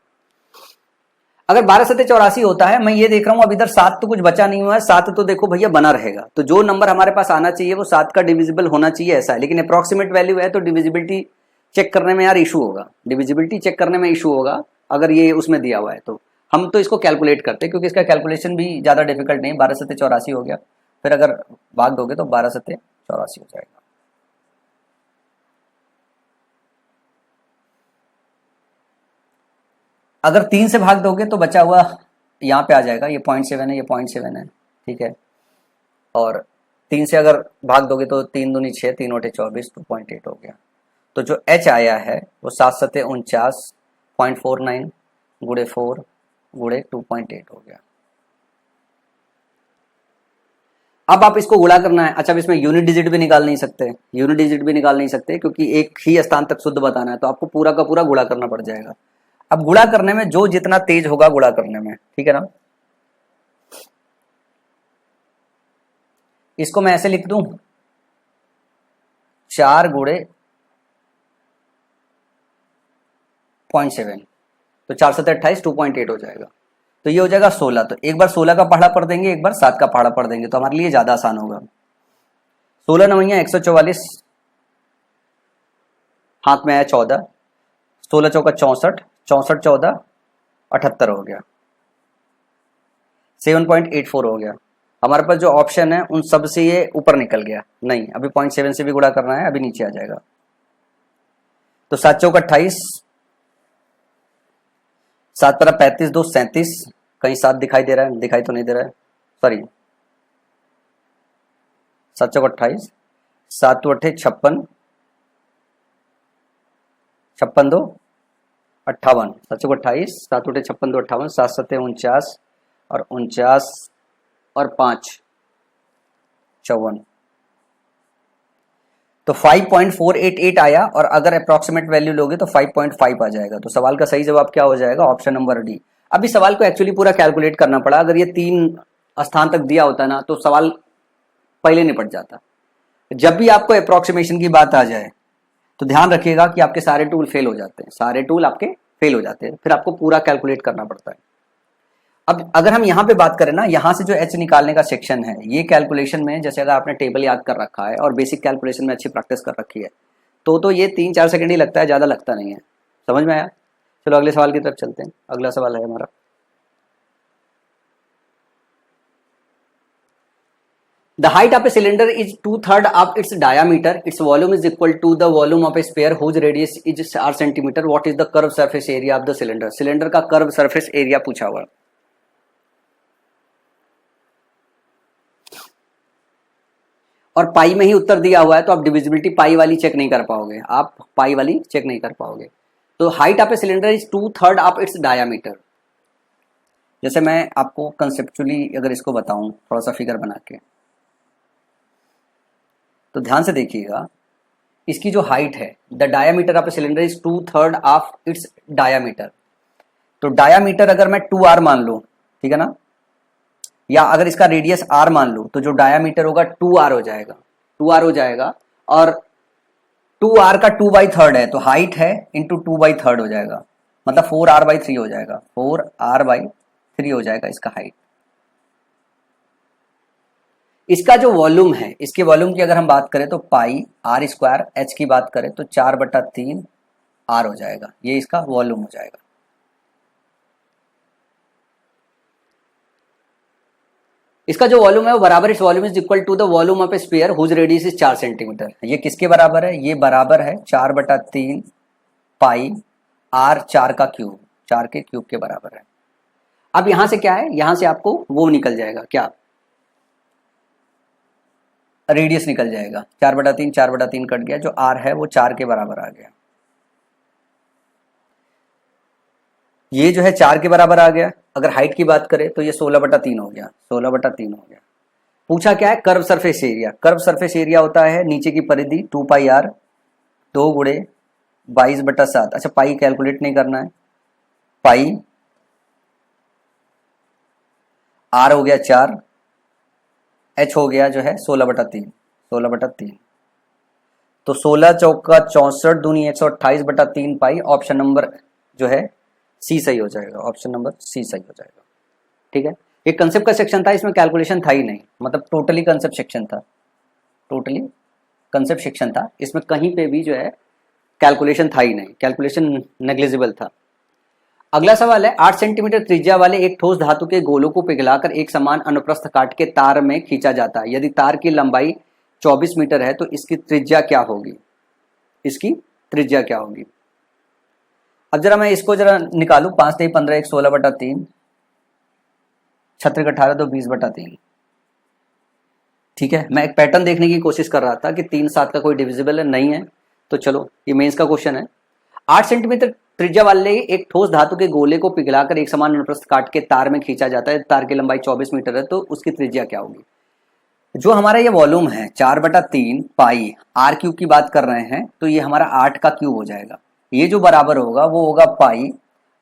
अगर 12 सते 84 होता है, मैं ये देख रहा हूं अब इधर 7 तो कुछ बचा नहीं हुआ है, 7 तो देखो भैया बना रहेगा, तो जो नंबर हमारे पास आना चाहिए वो 7 का डिविजिबल होना चाहिए, ऐसा है। लेकिन अप्रॉक्सीमेट वैल्यू है तो डिविजिबिलिटी चेक करने में यार इशू होगा, डिविजिबिलिटी चेक करने में इशू होगा अगर ये उसमें दिया हुआ है तो। हम तो इसको कैलकुलेट करते हैं क्योंकि इसका कैलकुलेशन भी ज्यादा डिफिकल्ट नहीं, 12 सते 84 हो गया, फिर अगर भाग दोगे तो 12 सते 84 हो जाएगा। अगर 3 से भाग दोगे तो बचा हुआ यहाँ पे आ जाएगा, ये 0.7 है, ये 0.7 है, ठीक है। और 3 से अगर भाग दोगे तो 3 दूनी 6, 3 × 24, 2.8 हो गया। तो जो h आया है वो 7 सते 49.49 × 4 × 2.8 हो गया। अब आप इसको गुणा करना है। अच्छा, अब इसमें यूनिट डिजिट भी निकाल नहीं सकते, यूनिट डिजिट भी निकाल नहीं सकते क्योंकि एक ही स्थान तक शुद्ध बताना है, तो आपको पूरा का पूरा गुणा करना पड़ जाएगा। अब गुणा करने में जो जितना तेज होगा गुणा करने में, ठीक है ना। इसको मैं ऐसे लिख दूं 4 × 0.7, तो 4 सते 28, 2.8 हो जाएगा। तो ये हो जाएगा 16। तो एक बार 16 का पहाड़ा पढ़ देंगे, एक बार 7 का पहाड़ा पढ़ देंगे, तो हमारे लिए ज्यादा आसान होगा। 16 9 144, हाथ में आया 14, 16 चौका 64, 64 14 78 हो गया, 7.84 हो गया। हमारे पास जो ऑप्शन है उन सब से ये ऊपर निकल गया, नहीं अभी 0.7 से भी गुणा करना है, अभी नीचे आ जाएगा। तो 7 चौका 28, 7 × 35 2 37, कहीं 7 दिखाई दे रहा है, दिखाई तो नहीं दे रहा है, सॉरी 7 चौका 28, 7 2 8 56, 56 2 58, 7 चौका 28, 7 2 56 2 58, 7 7 49 और 49 और 5 54, तो 5.488 आया। और अगर अप्रॉक्सीमेट वैल्यू लोगे तो 5.5 आ जाएगा। तो सवाल का सही जवाब क्या हो जाएगा, ऑप्शन नंबर डी। अभी सवाल को एक्चुअली पूरा कैलकुलेट करना पड़ा, अगर ये 3 स्थान तक दिया होता ना तो सवाल पहले निपट जाता। जब भी आपको अप्रॉक्सीमेशन की बात आ जाए तो ध्यान रखिएगा कि आपके सारे टूल फेल हो जाते हैं, सारे टूल आपके फेल हो जाते हैं, फिर आपको पूरा कैलकुलेट करना पड़ता है। अब अगर हम यहाँ पे बात करें ना, यहाँ से जो एच निकालने का सेक्शन है, ये कैलकुलेशन में जैसे अगर आपने टेबल याद कर रखा है और बेसिक कैलकुलेशन में अच्छी प्रैक्टिस कर रखी है तो ये 3-4 सेकंड ही लगता है, ज्यादा लगता नहीं है। समझ में आया? चलो अगले सवाल की तरफ चलते हैं। अगला सवाल है हमारा, the height of a cylinder is 2/3 of its diameter, its volume is equal to the volume of a sphere whose radius is r centimeter, what is the curved surface area of the cylinder? Cylinder का curve surface area पूछा हुआ। और पाई में ही उत्तर दिया हुआ है तो आप डिविजिबिलिटी पाई वाली चेक नहीं कर पाओगे, आप पाई वाली चेक नहीं कर पाओगे। तो height of a cylinder is 2/3 of its diameter. जैसे मैं आपको कंसेप्चुअली अगर इसको बताऊं थोड़ा सा फिगर बना के, तो ध्यान से देखिएगा, इसकी जो हाइट है, the diameter of a cylinder is 2/3 of its diameter. तो डायामीटर अगर मैं 2r मान लूं, ठीक है ना, या अगर इसका रेडियस r मान लूं तो जो डायामीटर होगा 2r हो जाएगा, 2r हो जाएगा। और 2r का 2/3 है तो हाइट है इंटू 2/3 हो जाएगा, मतलब 4r/3 हो जाएगा, 4r/3 हो जाएगा इसका हाइट। इसका जो वॉल्यूम है, इसके वॉल्यूम की अगर हम बात करें तो पाई r स्क्वायर, h की बात करें तो 4/3 r हो जाएगा, ये इसका वॉल्यूम हो जाएगा। इसका जो वॉल्यूम है वो बराबर, इस volume is equal to the volume of a sphere whose radius is 4 centimetre. ये किसके बराबर है? ये बराबर है 4/3 पाई r 4 का क्यूब, 4 के क्यूब के बराबर है। अब यहां से क्या है, यहां से आपको वो निकल जाएगा, क्या, रेडियस निकल जाएगा। 4/3, 4/3 कट गया, जो आर है वो 4 के बराबर आ गया। ये जो है 4 के बराबर आ गया। अगर हाइट की बात करें तो ये 16/3 हो गया, 16/3 हो गया। पूछा क्या है, curve surface area. Curve surface area होता है नीचे की परिधि 2πr 2 गुणे 22/7। अच्छा, पाई कैलकुलेट नहीं करना है, पाई आर हो गया 4, एच हो गया जो है 16/3, 16/3। तो 16 चौका 64 दूनी 128/3 पाई। ऑप्शन नंबर जो है सी सही हो जाएगा, ऑप्शन नंबर सी सही हो जाएगा। ठीक है, ये कंसेप्ट का सेक्शन था, इसमें कैलकुलेशन था ही नहीं, मतलब टोटली कंसेप्ट सेक्शन था, टोटली कंसेप्ट सेक्शन था। इसमें कहीं पे भी जो है कैलकुलेशन था ही नहीं, कैलकुलेशन नेग्लिजिबल था। अगला सवाल है, 8 सेंटीमीटर त्रिज्या वाले एक ठोस धातु के गोलों को पिघलाकर एक समान अनुप्रस्थ काट के तार में खींचा जाता है। यदि तार की लंबाई 24 मीटर है तो इसकी त्रिज्या क्या होगी, इसकी त्रिज्या क्या होगी। अब जरा मैं इसको जरा निकालू, 5 3 15 1 16/3, 6 18 2 20/3। ठीक है, मैं एक पैटर्न देखने की कोशिश कर रहा था कि 3 7 का कोई डिविजिबल है, नहीं है, तो चलो ये मेंस का क्वेश्चन है। 8 सेंटीमीटर त्रिज्या वाले एक ठोस धातु के गोले को पिघलाकर एक समान अनुप्रस्थ काट के तार में खींचा जाता है। तार की लंबाई 24 मीटर है तो उसकी त्रिज्या क्या होगी। जो हमारा ये वॉल्यूम है 4/3 पाई आर क्यूब की बात कर रहे हैं, तो ये हमारा 8 का क्यूब हो जाएगा। ये जो बराबर होगा वो होगा पाई,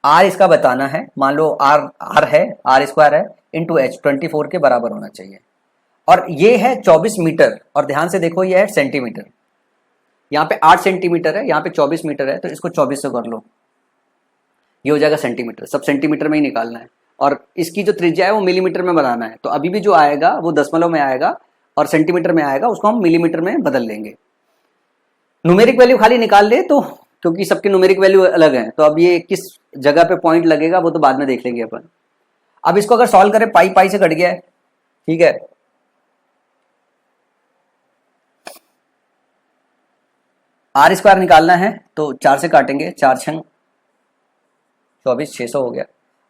आर इसका बताना है, मान लो आर है, आर स्क्वायर है, इंटू एच 24 के बराबर होना चाहिए। और ये है 24 मीटर, और ध्यान से देखो ये है सेंटीमीटर। यहाँ पे 8 सेंटीमीटर है, यहाँ पे 24 मीटर है, तो इसको 24 से कर लो, ये हो जाएगा सेंटीमीटर। सब सेंटीमीटर में ही निकालना है, और इसकी जो त्रिज्या है वो मिलीमीटर में बनाना है। तो अभी भी जो आएगा वो दशमलव में आएगा और सेंटीमीटर में आएगा, उसको हम मिलीमीटर में बदल लेंगे। न्यूमेरिक वैल्यू खाली निकाल ले तो, क्योंकि सबके न्यूमेरिक वैल्यू अलग है, तो अब ये किस जगह पे पॉइंट लगेगा वो तो बाद में देख लेंगे अपन। अब इसको अगर सॉल्व करें, पाई पाई से कट गया है, ठीक है, आर स्क्वायर निकालना है तो 4 से काटेंगे, 4 छंग 24, 600 हो गया।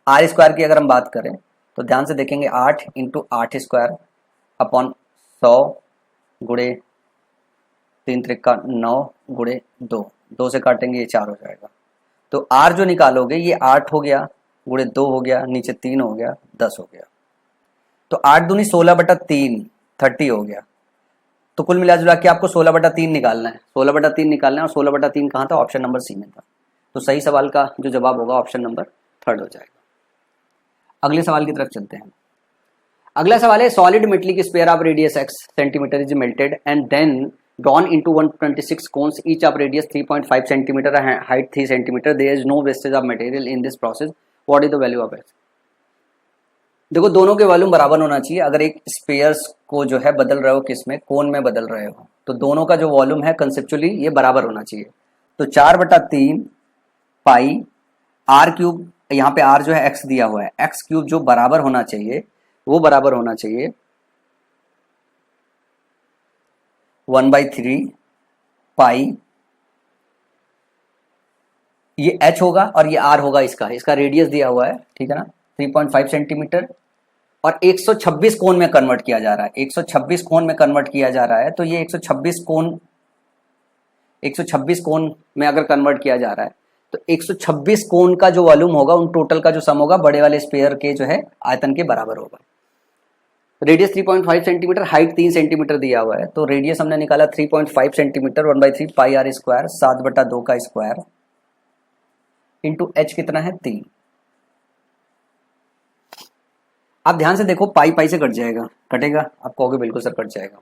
आर स्क्वायर की अगर हम बात करें तो ध्यान से देखेंगे, 8 इंटू 8 स्क्वायर अपॉन 100 गुणे 3 त्रिका 9 गुणे 2, 2 से काटेंगे ये 4 हो जाएगा। तो आर जो निकालोगे ये 8 हो गया, गुणे 2 हो गया, नीचे 3 हो गया, 10 हो गया। तो 8 दूनी 16/3 30 हो गया। तो कुल मिला जुला के आपको 16/3 निकालना है, 16/3 निकालना है, और 16/3 कहाँ था, ऑप्शन नंबर सी में था। तो सही सवाल का जो जवाब होगा ऑप्शन नंबर 3 हो जाएगा। अगले सवाल की तरफ चलते हैं। अगला सवाल है, solid metallic sphere of radius x centimetre is melted and then drawn into 126 cones each of radius 3.5 centimeter and height 3 centimeter. There is no wastage of material in this process. What is the value of x? देखो दोनों के volume बराबर होना चाहिए। अगर एक spheres को जो है बदल रहे हो, किसमें, कोन में बदल रहे हो, तो दोनों का जो वॉल्यूम है कंसेप्चुअली ये बराबर होना चाहिए। तो 4/3 पाई आर क्यूब, यहाँ पे आर जो है एक्स दिया हुआ है, एक्स क्यूब जो बराबर होना चाहिए वो बराबर होना चाहिए 1/3 पाई, ये h होगा और ये r होगा, इसका रेडियस दिया हुआ है, ठीक है ना, 3.5 सेंटीमीटर, और 126 कोण में कन्वर्ट किया जा रहा है, 126 कोण में कन्वर्ट किया जा रहा है। तो ये 126 कोण में अगर कन्वर्ट किया जा रहा है तो 126 कोण का जो वॉल्यूम होगा, उन टोटल का जो सम होगा बड़े वाले स्फीयर के जो है आयतन के बराबर होगा। रेडियस 3.5 सेंटीमीटर, हाइट 3 सेंटीमीटर दिया हुआ है, तो रेडियस हमने निकाला 3.5 सेंटीमीटर, 1/3 पाई आर स्क्वायर 7/2 का स्क्वायर इंटू एच कितना है 3। आप ध्यान से देखो, पाई पाई से कट जाएगा, कटेगा, आप कहोगे बिल्कुल सर कट जाएगा।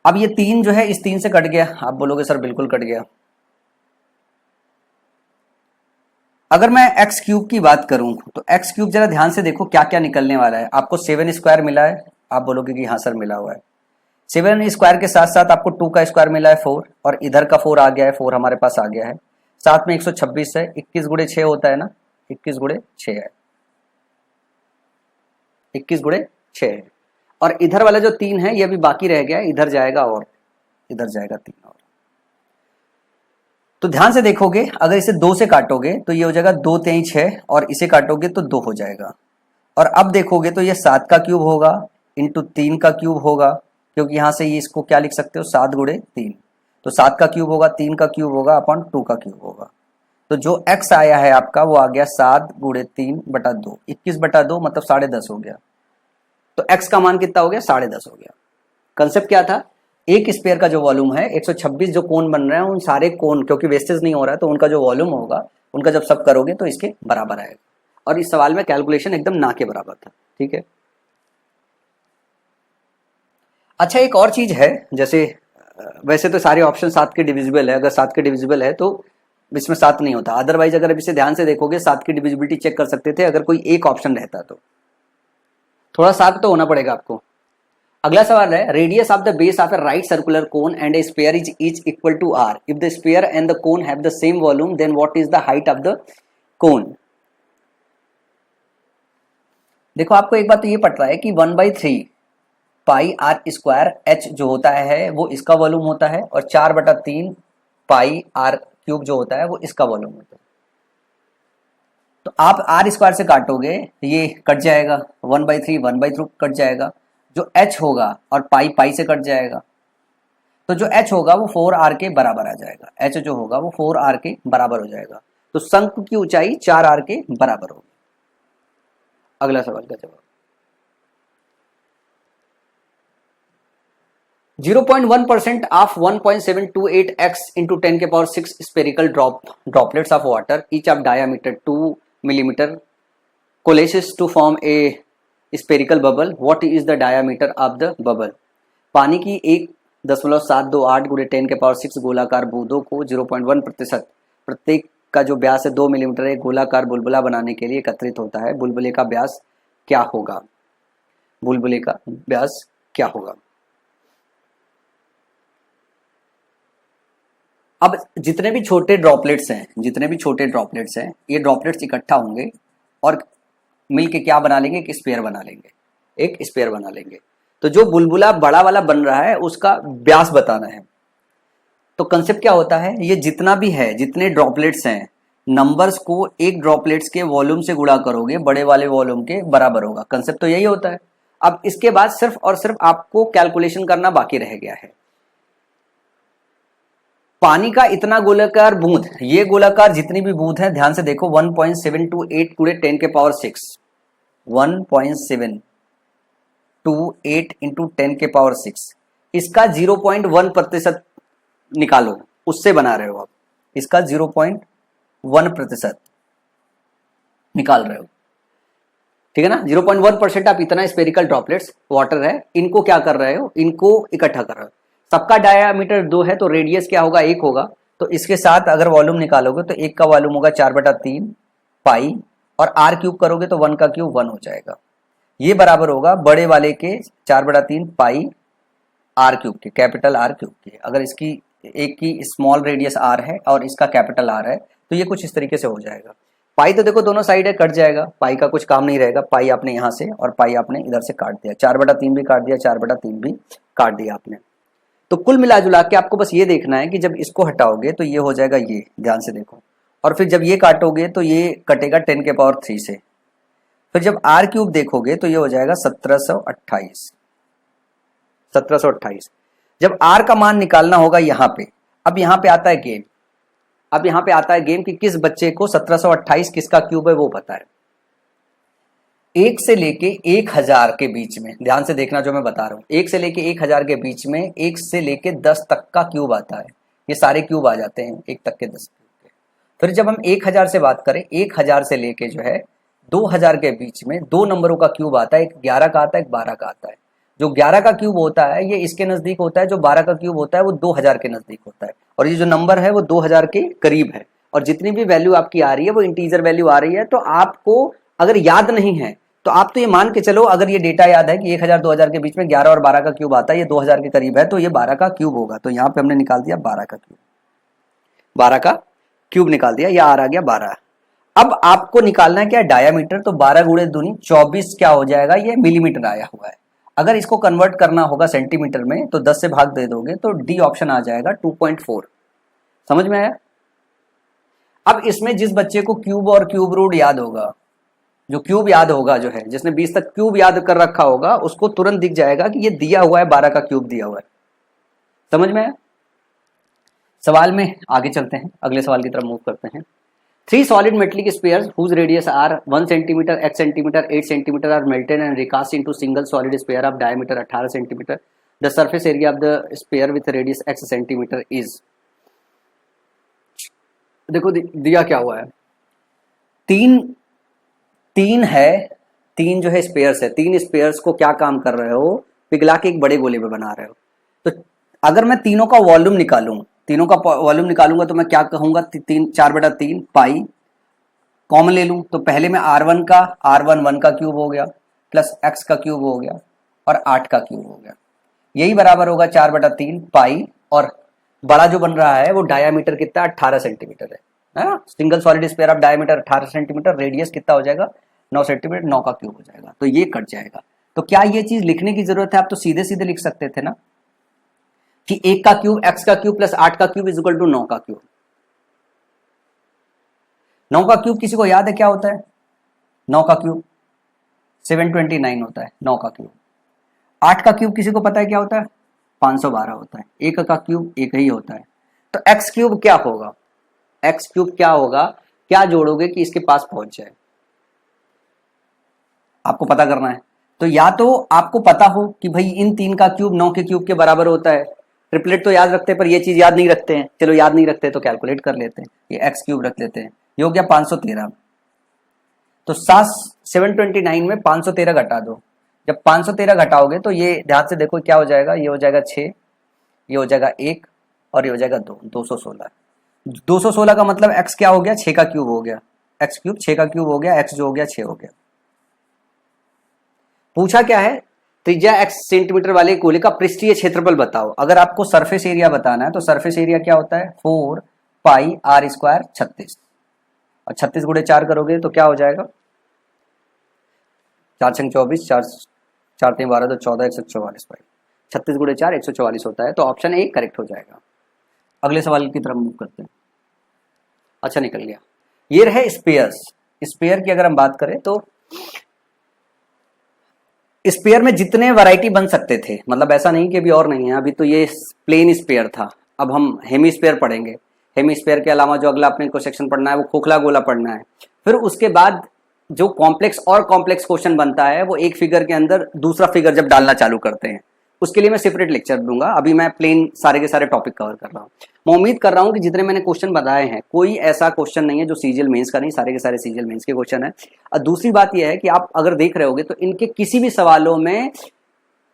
अब ये 3 जो है इस 3 से कट गया, आप बोलोगे सर बिल्कुल कट गया। अगर मैं एक्स क्यूब की बात करूं तो एक्स क्यूब जरा ध्यान से देखो क्या क्या निकलने वाला है। आपको 7 स्क्वायर मिला है, आप बोलोगे कि हाँ सर मिला हुआ है। 7 स्क्वायर के साथ साथ आपको 2 का स्क्वायर मिला है 4, और इधर का 4 आ गया है, 4 हमारे पास आ गया है, साथ में 126 है, 21 गुणे 6 होता है ना, 21 गुणे 6 है, 21 गुणे 6 है। और इधर वाला जो 3 है ये अभी बाकी रह गया है, इधर जाएगा और इधर जाएगा 3 और। तो ध्यान से देखोगे, अगर इसे 2 से काटोगे तो ये हो जाएगा 2 3 6 और इसे काटोगे तो 2 हो जाएगा। और अब देखोगे तो ये 7 का क्यूब होगा इंटू 3 का क्यूब होगा, क्योंकि यहां से ये इसको क्या लिख सकते हो 7 गुणे 3, तो 7 का क्यूब होगा, 3 का क्यूब होगा अपॉन 2 का क्यूब होगा। तो जो x आया है आपका वो आ गया 7 गुणे 3 बटा 2, 21 बटा 2 मतलब 10.5 हो गया। तो x का मान कितना हो गया 10.5 हो गया। कंसेप्ट क्या था, एक स्पेयर का जो वॉल्यूम है 126 जो कोन बन रहे हैं उन सारे कोन, क्योंकि वेस्टेज नहीं हो रहा है तो उनका जो वॉल्यूम होगा उनका जब सब करोगे तो इसके बराबर आएगा। और इस सवाल में कैलकुलेशन एकदम ना के बराबर था, ठीक है। अच्छा एक और चीज है, जैसे वैसे तो सारे ऑप्शन 7 के डिविजिबल है, अगर 7 के डिविजिबल है तो इसमें 7 नहीं होता, अदरवाइज अगर अब इसे ध्यान से देखोगे 7 की डिविजिबिलिटी चेक कर सकते थे अगर कोई एक ऑप्शन रहता तो। थोड़ा 7 तो होना पड़ेगा आपको। अगला सवाल है, radius of the base of a right circular cone and a sphere is each equal to r, if the sphere and the cone have the same volume then what is the height of the cone. देखो आपको एक बात तो ये पट रहा है कि 1/3 पाई आर स्क्वायर एच जो होता है वो इसका वॉल्यूम होता है, और 4/3 पाई आर क्यूब जो होता है वो इसका वॉल्यूम होता है। तो आप आर स्क्वायर से काटोगे ये कट जाएगा, 1/3 1/3 कट जाएगा, जो एच होगा और पाई पाई से कट जाएगा, तो जो एच होगा वो 4r के बराबर आ जाएगा, एच जो होगा वो 4r के बराबर हो जाएगा। तो शंकु की ऊंचाई 4r के बराबर होगी। अगला सवाल का जवाब 0.1% of 1.728x into 10 के power 6 spherical droplets of water each of diameter 2 millimeter coalesces to form a spherical bubble. What is the diameter of the bubble? पानी की 1.728 गुणे 10 के पावर 6 गोलाकार बूंदों को 0.1% प्रत्येक का जो व्यास है 2 मिलीमीटर एक गोलाकार बुलबुला बनाने के लिए एकत्रित होता है। बुलबुले का व्यास क्या होगा? बुलबुले का व्यास क्या होगा? अब जितने भी छोटे ड्रॉपलेट्स हैं ये ड्रॉपलेट्स इकट्ठा होंगे और मिलके क्या बना लेंगे, एक स्फीयर बना लेंगे। तो जो बुलबुला बड़ा वाला बन रहा है उसका व्यास बताना है। तो कंसेप्ट क्या होता है, ये जितना भी है, जितने ड्रॉपलेट्स हैं, नंबर्स को एक ड्रॉपलेट्स के वॉल्यूम से गुणा करोगे बड़े वाले वॉल्यूम के बराबर होगा। कंसेप्ट तो यही होता है। अब इसके बाद सिर्फ और सिर्फ आपको कैलकुलेशन करना बाकी रह गया है। पानी का इतना गोलाकार बूंद, ये गोलाकार जितनी भी बूंद है ध्यान से देखो 1.728 गुणे 10 के पावर 6, 1.728 इंटू 10 के पावर 6, इसका 0.1% निकालो, उससे बना रहे हो आप, इसका 0.1% निकाल रहे हो, ठीक है ना। 0.1% आप इतना स्फेरिकल ड्रॉपलेट्स वाटर है इनको क्या कर रहे हो, इनको इकट्ठा कर रहे हो। सबका डायामीटर 2 है तो रेडियस क्या होगा, 1 होगा। तो इसके साथ अगर वॉल्यूम निकालोगे तो 1 का वॉल्यूम होगा 4/3 पाई, और आर क्यूब करोगे तो 1 का क्यूब 1 हो जाएगा। ये बराबर होगा बड़े वाले के 4/3 पाई आर क्यूब के, कैपिटल आर क्यूब के। अगर इसकी एक की स्मॉल रेडियस आर है और इसका कैपिटल आर है तो ये कुछ इस तरीके से हो जाएगा। पाई तो देखो दोनों साइड है, कट जाएगा, पाई का कुछ काम नहीं रहेगा। पाई आपने यहाँ से और पाई आपने इधर से काट दिया, 4/3 भी काट दिया, 4/3 भी काट दिया आपने। तो कुल मिला जुला के आपको बस ये देखना है कि जब इसको हटाओगे तो ये हो जाएगा, ये ध्यान से देखो, और फिर जब ये काटोगे तो ये कटेगा 10 के पावर 3 से। फिर जब आर क्यूब देखोगे तो ये हो जाएगा 1728। जब आर का मान निकालना होगा यहाँ पे, अब यहाँ पे आता है गेम, कि किस बच्चे को 1728 किसका क्यूब है वो पता है। 1 से लेके 1000 के बीच में, ध्यान से देखना जो मैं बता रहा हूँ, 1 से लेके 1000 के बीच में 1 से लेके 10 तक का क्यूब आता है। ये सारे क्यूब आ जाते हैं 1 तक के 10 क्यूब के। फिर जब हम 1000 से बात करें, 1000 से लेके जो है 2000 के बीच में 2 नंबरों का क्यूब आता है, एक 11 का आता है, एक 12 का आता है। जो 11 का क्यूब होता है ये इसके नजदीक होता है, जो 12 का क्यूब होता है वो 2000 के नजदीक होता है, और ये जो नंबर है वो 2000 के करीब है। और जितनी भी वैल्यू आपकी आ रही है वो इंटीजर वैल्यू आ रही है। तो आपको अगर याद नहीं है तो आप तो ये मान के चलो, अगर ये डेटा याद है कि 1000 2000 के बीच में 11 और 12 का क्यूब आता है, ये 2000 के करीब है, तो ये 12 का क्यूब होगा। तो यहाँ पे हमने निकाल दिया 12 का क्यूब निकाल दिया, या आ गया 12। अब आपको निकालना है क्या, डायामीटर। तो 12 गुणे दूनी 24 क्या हो जाएगा, ये मिलीमीटर आया हुआ है। अगर इसको कन्वर्ट करना होगा सेंटीमीटर में तो 10 से भाग दे दोगे तो डी ऑप्शन आ जाएगा 2.4। समझ में आया? अब इसमें जिस बच्चे को क्यूब और क्यूब रूट याद होगा, जो क्यूब याद होगा, जो है जिसने 20 तक क्यूब याद कर रखा होगा, उसको तुरंत दिख जाएगा कि ये दिया हुआ है 12 का क्यूब दिया हुआ है। समझ में आया? सवाल में आगे चलते हैं, अगले सवाल की तरफ मूव करते हैं। 3 solid metallic spheres whose radius are 1 cm, x cm, 8 cm are melted and recast into single solid sphere of diameter 18 cm. The surface area of the sphere with radius x cm is। देखो दिया क्या हुआ है, तीन है, तीन जो है स्पेयर्स है, 3 स्पेयर्स को क्या काम कर रहे हो, पिघला के एक बड़े गोले में बना रहे हो। तो अगर मैं तीनों का वॉल्यूम निकालूंगा तो मैं क्या कहूंगा, 4/3 पाई कॉमन ले लूं तो पहले में R1 का 1 का क्यूब हो गया प्लस x का क्यूब हो गया और 8 का क्यूब हो गया, यही बराबर होगा 4/3 पाई। और बड़ा जो बन रहा है वो डायामीटर कितना 18 सेंटीमीटर है ना। Single solid sphere of diameter 18 centimetre, radius कितना हो जाएगा 9 सेंटीमीटर, 9 का क्यूब हो जाएगा, तो ये कट जाएगा। तो क्या ये चीज लिखने की जरूरत है? आप तो सीधे सीधे लिख सकते थे ना कि 1 का क्यूब x का क्यूब प्लस 8 का क्यूब इज इक्वल टू 9 का क्यूब। 9 का क्यूब किसी को याद है क्या होता है? 9 का क्यूब 729 होता है 9 का क्यूब। 8 का क्यूब किसी को पता है क्या होता है? 512 होता है। 1 का क्यूब 1 ही होता है। तो x क्यूब क्या होगा? x क्यूब क्या होगा, क्या जोड़ोगे कि इसके पास पहुंच जाए, आपको पता करना है। तो या तो आपको पता हो कि भाई इन 3 का क्यूब 9 के क्यूब के बराबर होता है, ट्रिपलेट तो याद रखते हैं पर ये चीज याद नहीं रखते हैं। चलो याद नहीं रखते तो कैलकुलेट कर लेते हैं, ये एक्स क्यूब रख लेते हैं, ये हो गया 513। तो 729 में 513 घटा दो, जब 513 घटाओगे तो ये ध्यान से देखो क्या हो जाएगा, ये हो जाएगा 6, ये हो जाएगा 1 और ये हो जाएगा 2, 216। 216 का मतलब एक्स क्या हो गया, 6 का क्यूब हो गया, एक्स क्यूब 6 का क्यूब हो गया, एक्स जो हो गया 6 हो गया। पूछा क्या है, त्रिज्या x सेंटीमीटर वाले गोले का पृष्ठीय क्षेत्रफल बताओ। अगर आपको सरफेस एरिया बताना है तो सरफेस एरिया क्या होता है 4 पाई r स्क्वायर 36, और 36 गुणे 4 करोगे तो क्या हो जाएगा 4 छंग 24, 4 3 12 तो 14, 144 पाई। 36 गुणे 4 144 होता है, तो ऑप्शन ए करेक्ट हो जाएगा। अगले सवाल की तरफ मूव करते हैं। अच्छा निकल गया। ये रहे स्पेयर्स। स्पेयर की अगर हम बात करें तो स्पेयर में जितने वैरायटी बन सकते थे, मतलब ऐसा नहीं कि अभी और नहीं है, अभी तो ये प्लेन स्पेयर था, अब हम हेमी स्पेयर पढ़ेंगे। हेमी स्पेयर के अलावा जो अगला अपने को सेक्शन पढ़ना है वो खोखला गोला पढ़ना है। फिर उसके बाद जो कॉम्प्लेक्स और कॉम्प्लेक्स क्वेश्चन बनता है वो एक फिगर के अंदर दूसरा फिगर जब डालना चालू करते हैं, उसके लिए मैं सेपरेट लेक्चर दूंगा। अभी मैं प्लेन सारे के सारे टॉपिक कवर कर रहा हूँ। मैं उम्मीद कर रहा हूँ कि जितने मैंने क्वेश्चन बताए हैं कोई ऐसा क्वेश्चन नहीं है जो सीजीएल मेंस का नहीं, सारे के सारे सीजीएल मेंस के क्वेश्चन है। और दूसरी बात यह है कि आप अगर देख रहे होगे तो इनके किसी भी सवालों में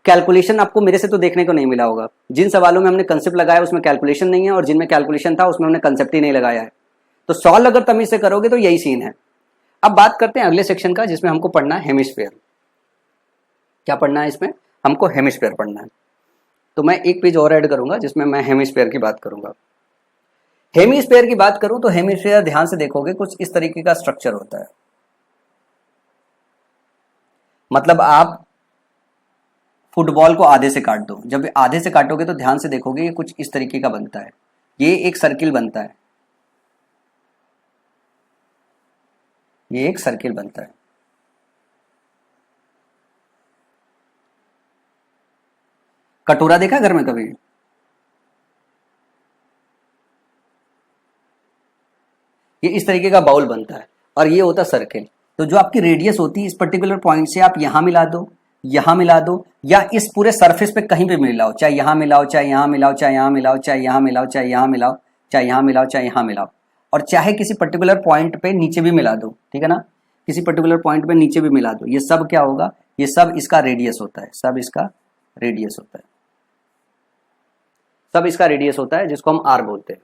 कैलकुलेशन आपको मेरे से तो देखने को नहीं मिला होगा। जिन सवालों में हमने कंसेप्ट लगाया उसमें कैलकुलेशन नहीं है, और जिनमें कैलकुलेशन था उसमें हमने कंसेप्ट ही नहीं लगाया है। तो सॉल्व अगर तमीज से करोगे तो यही सीन है। अब बात करते हैं अगले सेक्शन का, जिसमें हमको पढ़ना है हेमिस्फीयर। क्या पढ़ना है इसमें? हमको हेमिस्फीयर पढ़ना है। तो मैं एक पेज और ऐड करूंगा जिसमें मैं हेमिस्फीयर की बात करूंगा। हेमिस्फीयर की बात करूं तो हेमिस्फीयर ध्यान से देखोगे कुछ इस तरीके का स्ट्रक्चर होता है। मतलब आप फुटबॉल को आधे से काट दो, जब आधे से काटोगे तो ध्यान से देखोगे ये कुछ इस तरीके का बनता है। ये एक सर्किल बनता है, ये एक सर्किल बनता है। कटोरा देखा घर में कभी? ये इस तरीके का बाउल बनता है और ये होता सर्किल। तो जो आपकी रेडियस होती है इस पर्टिकुलर पॉइंट से आप यहां मिला दो, यहां मिला दो, या इस पूरे सरफेस पे कहीं पे मिलाओ, चाहे यहां मिलाओ, चाहे यहां मिलाओ, चाहे यहां मिलाओ, चाहे यहां मिलाओ, चाहे यहां मिलाओ, चाहे यहां मिलाओ, चाहे यहां मिलाओ, और चाहे किसी पर्टिकुलर पॉइंट पे नीचे भी मिला दो, ठीक है ना, किसी पर्टिकुलर पॉइंट पे नीचे भी मिला दो। ये सब क्या होगा, ये सब इसका रेडियस होता है, सब इसका रेडियस होता है, सब इसका रेडियस होता है, जिसको हम आर बोलते हैं।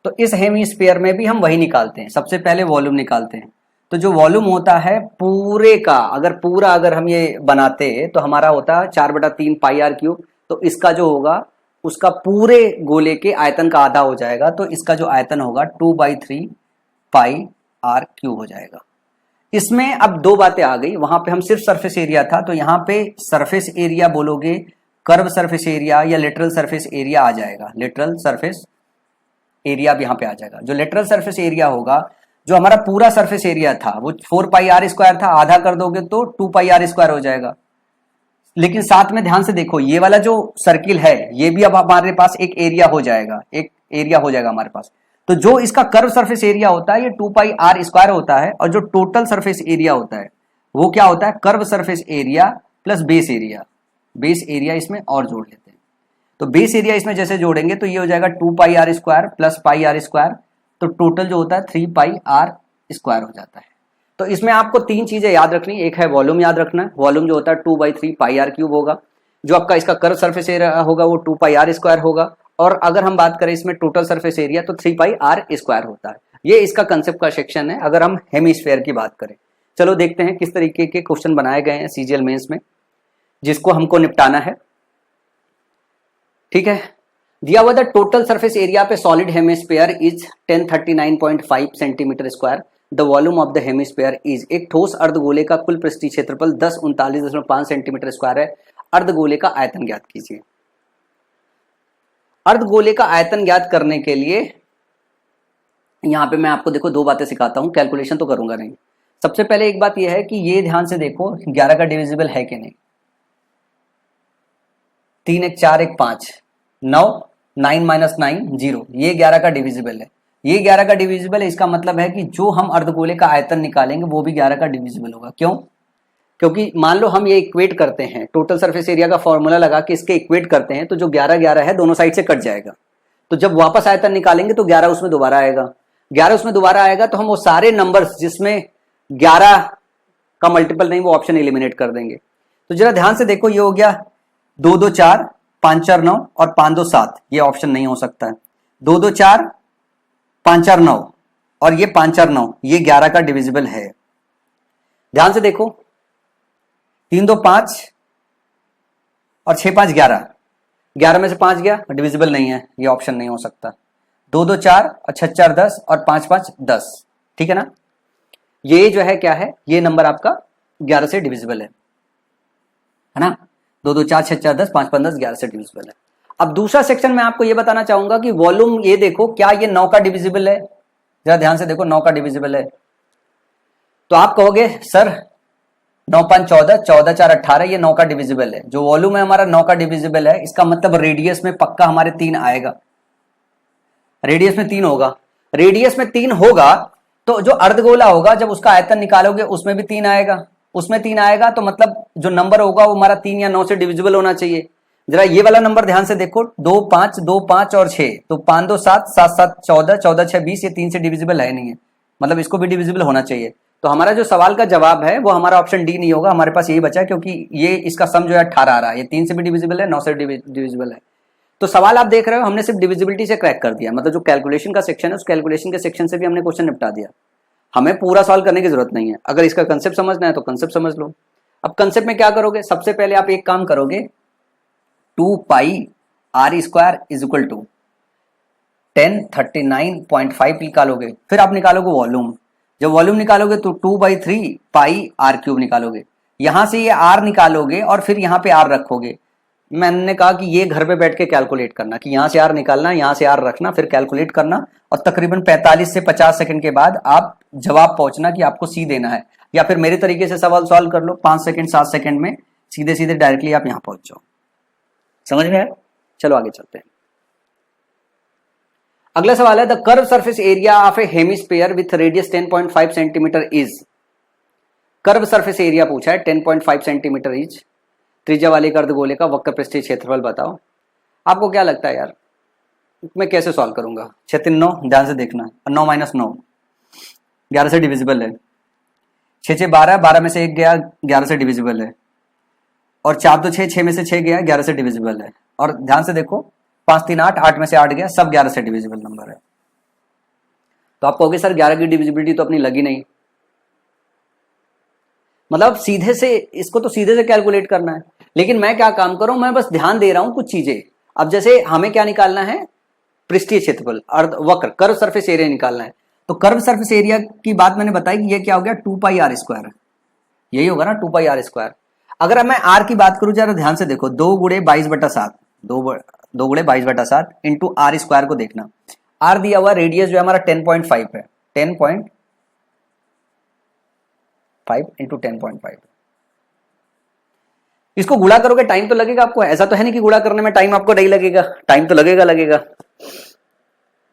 तो इस हेमिस्फीयर में भी हम वही निकालते हैं, सबसे पहले वॉल्यूम निकालते हैं। तो जो वॉल्यूम होता है पूरे का, अगर हम ये बनाते तो हमारा होता 4/3 पाई आर क्यूब। तो इसका जो होगा उसका पूरे गोले के आयतन का आधा हो जाएगा, तो इसका जो आयतन होगा 2/3 पाई आर क्यूब हो जाएगा। इसमें अब दो बातें आ गई, वहां पे हम सिर्फ सरफेस एरिया था, तो यहाँ पे सरफेस एरिया बोलोगे, कर्व सरफेस एरिया या लिटरल सरफेस एरिया आ जाएगा। लिटरल सरफेस एरिया अब यहाँ पे आ जाएगा। जो लेटरल सरफेस एरिया होगा, जो हमारा पूरा सरफेस एरिया था वो 4 पाई आर स्क्वायर था, आधा कर दोगे तो 2 पाई आर स्क्वायर हो जाएगा। लेकिन साथ में ध्यान से देखो, ये वाला जो सर्किल है ये भी अब हमारे पास एक एरिया हो जाएगा, एक एरिया हो जाएगा हमारे पास। तो जो इसका कर्व सरफेस एरिया होता है ये 2 पाई आर स्क्वायर होता है, और जो टोटल सरफेस एरिया होता है वो क्या होता है, curve surface area plus base area. Base area इसमें और जोड़ लेते हैं, तो बेस एरिया इसमें जैसे जोड़ेंगे तो ये हो जाएगा 2 pi r square plus pi r square, तो टोटल जो होता है 3 पाई आर स्क्वायर हो जाता है। तो इसमें आपको तीन चीजें याद रखनी, एक है वॉल्यूम याद रखना है, वॉल्यूम जो होता है 2/3 पाई आर क्यूब होगा, जो आपका इसका कर्व सरफेस एरिया होगा वो 2 पाई आर स्क्वायर होगा, और अगर हम बात करें इसमें टोटल सरफेस एरिया तो 3 पाई आर स्क्वायर होता है। ये इसका कंसेप्ट का सेक्शन है अगर हम हेमिस्फेयर की बात करें। चलो देखते हैं किस तरीके के क्वेश्चन बनाए गए हैं सीजीएल मेंस में, जिसको हमको निपटाना है। ठीक है, दिया हुआ द टोटल सरफेस एरिया पे solid hemisphere is 1039.5 centimetre square, the volume of the hemisphere is, एक ठोस अर्धगोले का कुल पृष्ठीय क्षेत्रफल 1039.5 सेंटीमीटर स्क्वायर है। अर्धगोले का आयतन ज्ञात कीजिए। अर्धगोले का आयतन ज्ञात करने के लिए यहां पे मैं आपको देखो दो बातें सिखाता हूं, कैलकुलेशन तो करूंगा नहीं। सबसे पहले एक बात यह है कि ये ध्यान से देखो 11 का डिविजिबल है कि नहीं। 3 1 4 1 5 9 9 माइनस 9 0, ये 11 का डिविजिबल है। ये 11 का डिविजिबल है, इसका मतलब है कि जो हम अर्धगोले का आयतन निकालेंगे वो भी 11 का डिविजिबल होगा। क्यों? क्योंकि मान लो हम ये इक्वेट करते हैं, टोटल सरफेस एरिया का फॉर्मूला लगा के इसके इक्वेट करते हैं, तो जो 11 11 है दोनों साइड से कट जाएगा। तो जब वापस आयतन निकालेंगे तो 11 उसमें दोबारा आएगा, 11 उसमें दोबारा आएगा, तो हम वो सारे नंबर्स जिसमें 11 का मल्टीपल नहीं वो ऑप्शन एलिमिनेट कर देंगे। तो जरा ध्यान से देखो, ये हो गया 2 2 4 5 4 9 और 5 2 7, ये ऑप्शन नहीं हो सकता है। 2 2 4 5 4 9 और ये 5 4 9, ये 11 का डिविजिबल है। ध्यान से देखो 3 2 5 और 6 5 11, 11 में से 5 गया, डिविजिबल नहीं है, ये ऑप्शन नहीं हो सकता। 2 2 4 और 6 4 10 और 5 5 10, ठीक है ना। ये जो है क्या है, ये नंबर आपका 11 से डिविजिबल है ना। 2 2 4 6 4 10 5 5 10 11 से डिविजिबल है। अब दूसरा सेक्शन में आपको ये बताना चाहूंगा कि वॉल्यूम, ये देखो क्या ये 9 का डिविजिबल है, जरा ध्यान से देखो 9 का डिविजिबल है। तो आप कहोगे सर 9 5 14 14 4 18, ये 9 का डिविजिबल है। जो वॉल्यूम है हमारा 9 का डिविजिबल है, इसका मतलब रेडियस में पक्का हमारे 3 आएगा, रेडियस में 3 होगा। रेडियस में 3 होगा तो जो अर्धगोला होगा जब उसका आयतन निकालोगे उसमें भी 3 आएगा, उसमें 3 आएगा, तो मतलब जो नंबर होगा वो हमारा 3 या 9 से डिविजिबल होना चाहिए। जरा ये वाला नंबर ध्यान से देखो, 2 5 और 6, तो 5 2 7 7 7 14 14 6 20, ये 3 से डिविजिबल है नहीं है, मतलब इसको भी डिविजिबल होना चाहिए। तो हमारा जो सवाल का जवाब है वो हमारा ऑप्शन डी नहीं होगा, हमारे पास यही बचा है, क्योंकि ये इसका सम जो है 18 आ रहा है, ये 3 से भी डिविजिबल है, 9 से डिविजिबल है। तो सवाल आप देख रहे हो हमने सिर्फ डिविजिबिलिटी से क्रैक कर दिया, मतलब जो कैलकुलेशन का सेक्शन है उस कैलकुलेशन के सेक्शन से भी हमने क्वेश्चन निपटा दिया। हमें पूरा सॉल्व करने की जरूरत नहीं है, अगर इसका कंसेप्ट समझना है तो कंसेप्ट समझ लो। अब कंसेप्ट में क्या करोगे, सबसे पहले आप एक काम करोगे, 2 pi r square is equal to 1039.5 निकालोगे, फिर आप निकालोगे वॉल्यूम। जब वॉल्यूम निकालोगे तो 2/3 पाई आर क्यूब निकालोगे, यहां से ये आर निकालोगे और फिर यहां पे आर रखोगे। मैंने कहा कि ये घर पे बैठ के कैलकुलेट करना, कि यहां से आर निकालना, यहां से आर रखना, फिर कैलकुलेट करना, और तकरीबन 45 से 50 सेकंड के बाद आप जवाब पहुंचना कि आपको सी देना है, या फिर मेरे तरीके से सवाल सॉल्व कर लो, 5 सेकंड 7 सेकंड में सीधे सीधे डायरेक्टली आप यहां पहुंच जाओ। समझ में आया? चलो आगे चलते हैं। अगला सवाल है, the curve surface area of A hemisphere with radius 10.5 centimetre is, curve surface area पूछा है, 10.5 सेंटीमीटर इज, त्रिज्या वाले अर्धगोले का वक्र पृष्ठीय क्षेत्रफल बताओ। आपको क्या लगता है यार, मैं कैसे सॉल्व करूंगा? 6 3 9, ध्यान से देखना, 9 माइनस 9 11 से डिविजिबल है, 6 6 12, 12 में से 1 गया, 11 से डिविजिबल है, और 4 2 6, 6 में से 6 गया, 11 से डिविजिबल है, और ध्यान से देखो 5 3 8, 8 में से 8 गया, सब 11 से डिविजिबल नंबर है। तो आप कहोगे सर 11 की डिविजिबिलिटी तो अपनी लगी नहीं, मतलब सीधे से इसको तो सीधे से कैलकुलेट करना है, लेकिन मैं क्या काम करूं, मैं बस ध्यान दे रहा हूं कुछ चीजें। अब जैसे हमें क्या निकालना है, पृष्ठीय क्षेत्रफल, अर्ध वक्र, कर्व सरफेस एरिया निकालना है। तो कर्व सरफेस एरिया की बात मैंने बताई कि ये क्या हो गया, 2 पाई आर स्क्वायर, यही होगा ना 2 पाई आर स्क्वायर। अगर मैं आर की बात करूं, जरा ध्यान से देखो, 2 गुणे 22/7, 2 गुणे 22/7 इंटू आर स्क्वायर को देखना। आर दिया हुआ, रेडियस जो है हमारा 10.5 है, 10.5 इंटू 10.5। इसको गुणा करोगे टाइम तो लगेगा आपको, ऐसा तो है नहीं कि गुणा करने में टाइम आपको नहीं लगेगा, टाइम तो लगेगा।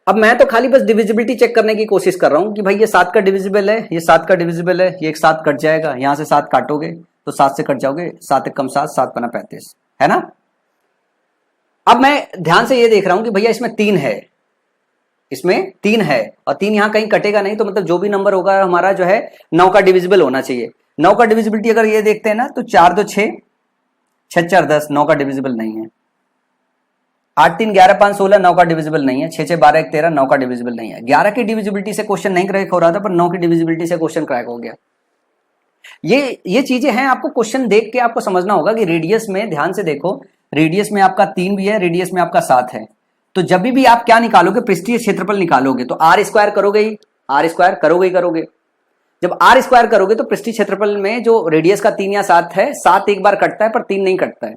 अब मैं तो खाली बस डिविजिबिलिटी चेक करने की कोशिश कर रहा हूं कि भाई ये 7 का डिविजिबल है, ये 7 का डिविजिबल है, ये एक 7 कट जाएगा, यहां से 7 काटोगे तो 7 से कट जाओगे, 7 एक कम 7, 7 पना 35, है ना। अब मैं ध्यान से ये देख रहा हूं कि भैया इसमें 3 है, इसमें 3 है और 3 यहां कहीं कटेगा नहीं, तो मतलब जो भी नंबर होगा हमारा जो है 9 का डिविजिबल होना चाहिए। 9 का डिविजिबिलिटी अगर ये देखते हैं ना तो 4 2 6, 6 4 10, 9 का डिविजिबल नहीं है। 8 3 11 5 16, 9 का डिविजिबल नहीं है। 6 6 12 1 13, 9 का डिविजिबल नहीं है। 11 की डिविजिबिलिटी से क्वेश्चन नहीं क्रैक हो रहा था, पर 9 की डिविजिबिलिटी से क्वेश्चन क्रैक हो गया। ये चीजें हैं, आपको क्वेश्चन देख के आपको समझना होगा कि रेडियस में, ध्यान से देखो, रेडियस में आपका 3 भी है, रेडियस में आपका 7 है, तो जब भी आप क्या निकालोगे, पृष्ठीय क्षेत्रफल निकालोगे तो आर स्क्वायर करोगे ही, आर स्क्वायर करोगे। जब आर स्क्वायर करोगे तो पृष्ठीय क्षेत्रफल में जो रेडियस का 3 या 7 है, 7 एक बार कटता है पर 3 नहीं कटता है,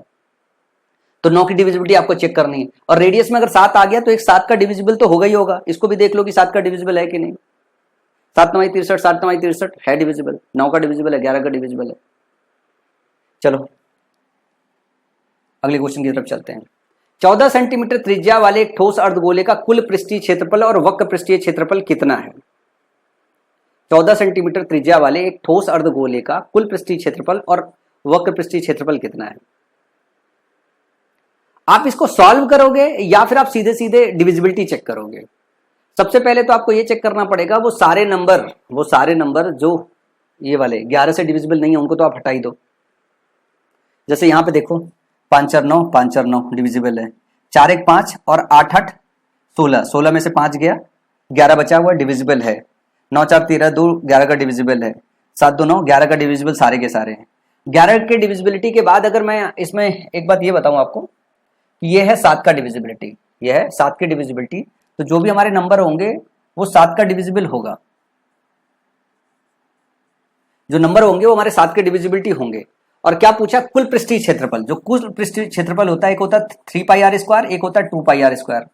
तो 9 की डिविजिबिलिटी आपको चेक करनी है। और रेडियस में अगर 7 आ गया तो एक 7 का डिविजिबल तो होगा ही होगा, इसको भी देख लो कि 7 का डिविजिबल है कि नहीं। 7 9 63, 7 9 63 है डिविजिबल, 9 का डिविजिबल है, 11 का डिविजिबल है। चलो अगले क्वेश्चन की तरफ चलते हैं। 14 सेंटीमीटर त्रिज्या वाले एक ठोस अर्धगोले का कुल पृष्ठीय क्षेत्रफल और वक्र पृष्ठीय क्षेत्रफल कितना है? 14 सेंटीमीटर त्रिज्या वाले एक ठोस अर्धगोले का कुल पृष्ठीय क्षेत्रफल और वक्र पृष्ठीय क्षेत्रफल कितना है? आप इसको सॉल्व करोगे या फिर आप सीधे सीधे डिविजिबिलिटी चेक करोगे? सबसे पहले तो आपको ये चेक करना पड़ेगा वो सारे नंबर जो ये वाले 11 से डिविजिबल नहीं है उनको तो आप हटा ही दो। जैसे यहां पे देखो 5 4 9, 5 4 9 डिविजिबल है, 4 1 5 और 8 8 16, 16 में से 5 गया, 11 बचा हुआ डिविजिबल है। 9 4 13 2, 11 का डिविजिबल है। 7 2 9, 11 का डिविजिबल सारे के सारे हैं। 11 के डिविजिबिलिटी के बाद अगर मैं इसमें एक बात ये बताऊं आपको कि ये है 7 का डिविजिबिलिटी, ये है 7 की डिविजिबिलिटी, तो जो भी हमारे नंबर होंगे वो 7 का डिविजिबल होगा, जो नंबर होंगे वो हमारे 7 के डिविजिबिलिटी होंगे। और क्या पूछा? कुल पृष्ठीय क्षेत्रफल। जो कुल पृष्ठीय क्षेत्रफल होता है, एक होता है 3 पाई आर स्क्वायर, एक होता है 2 पाई आर स्क्वायर।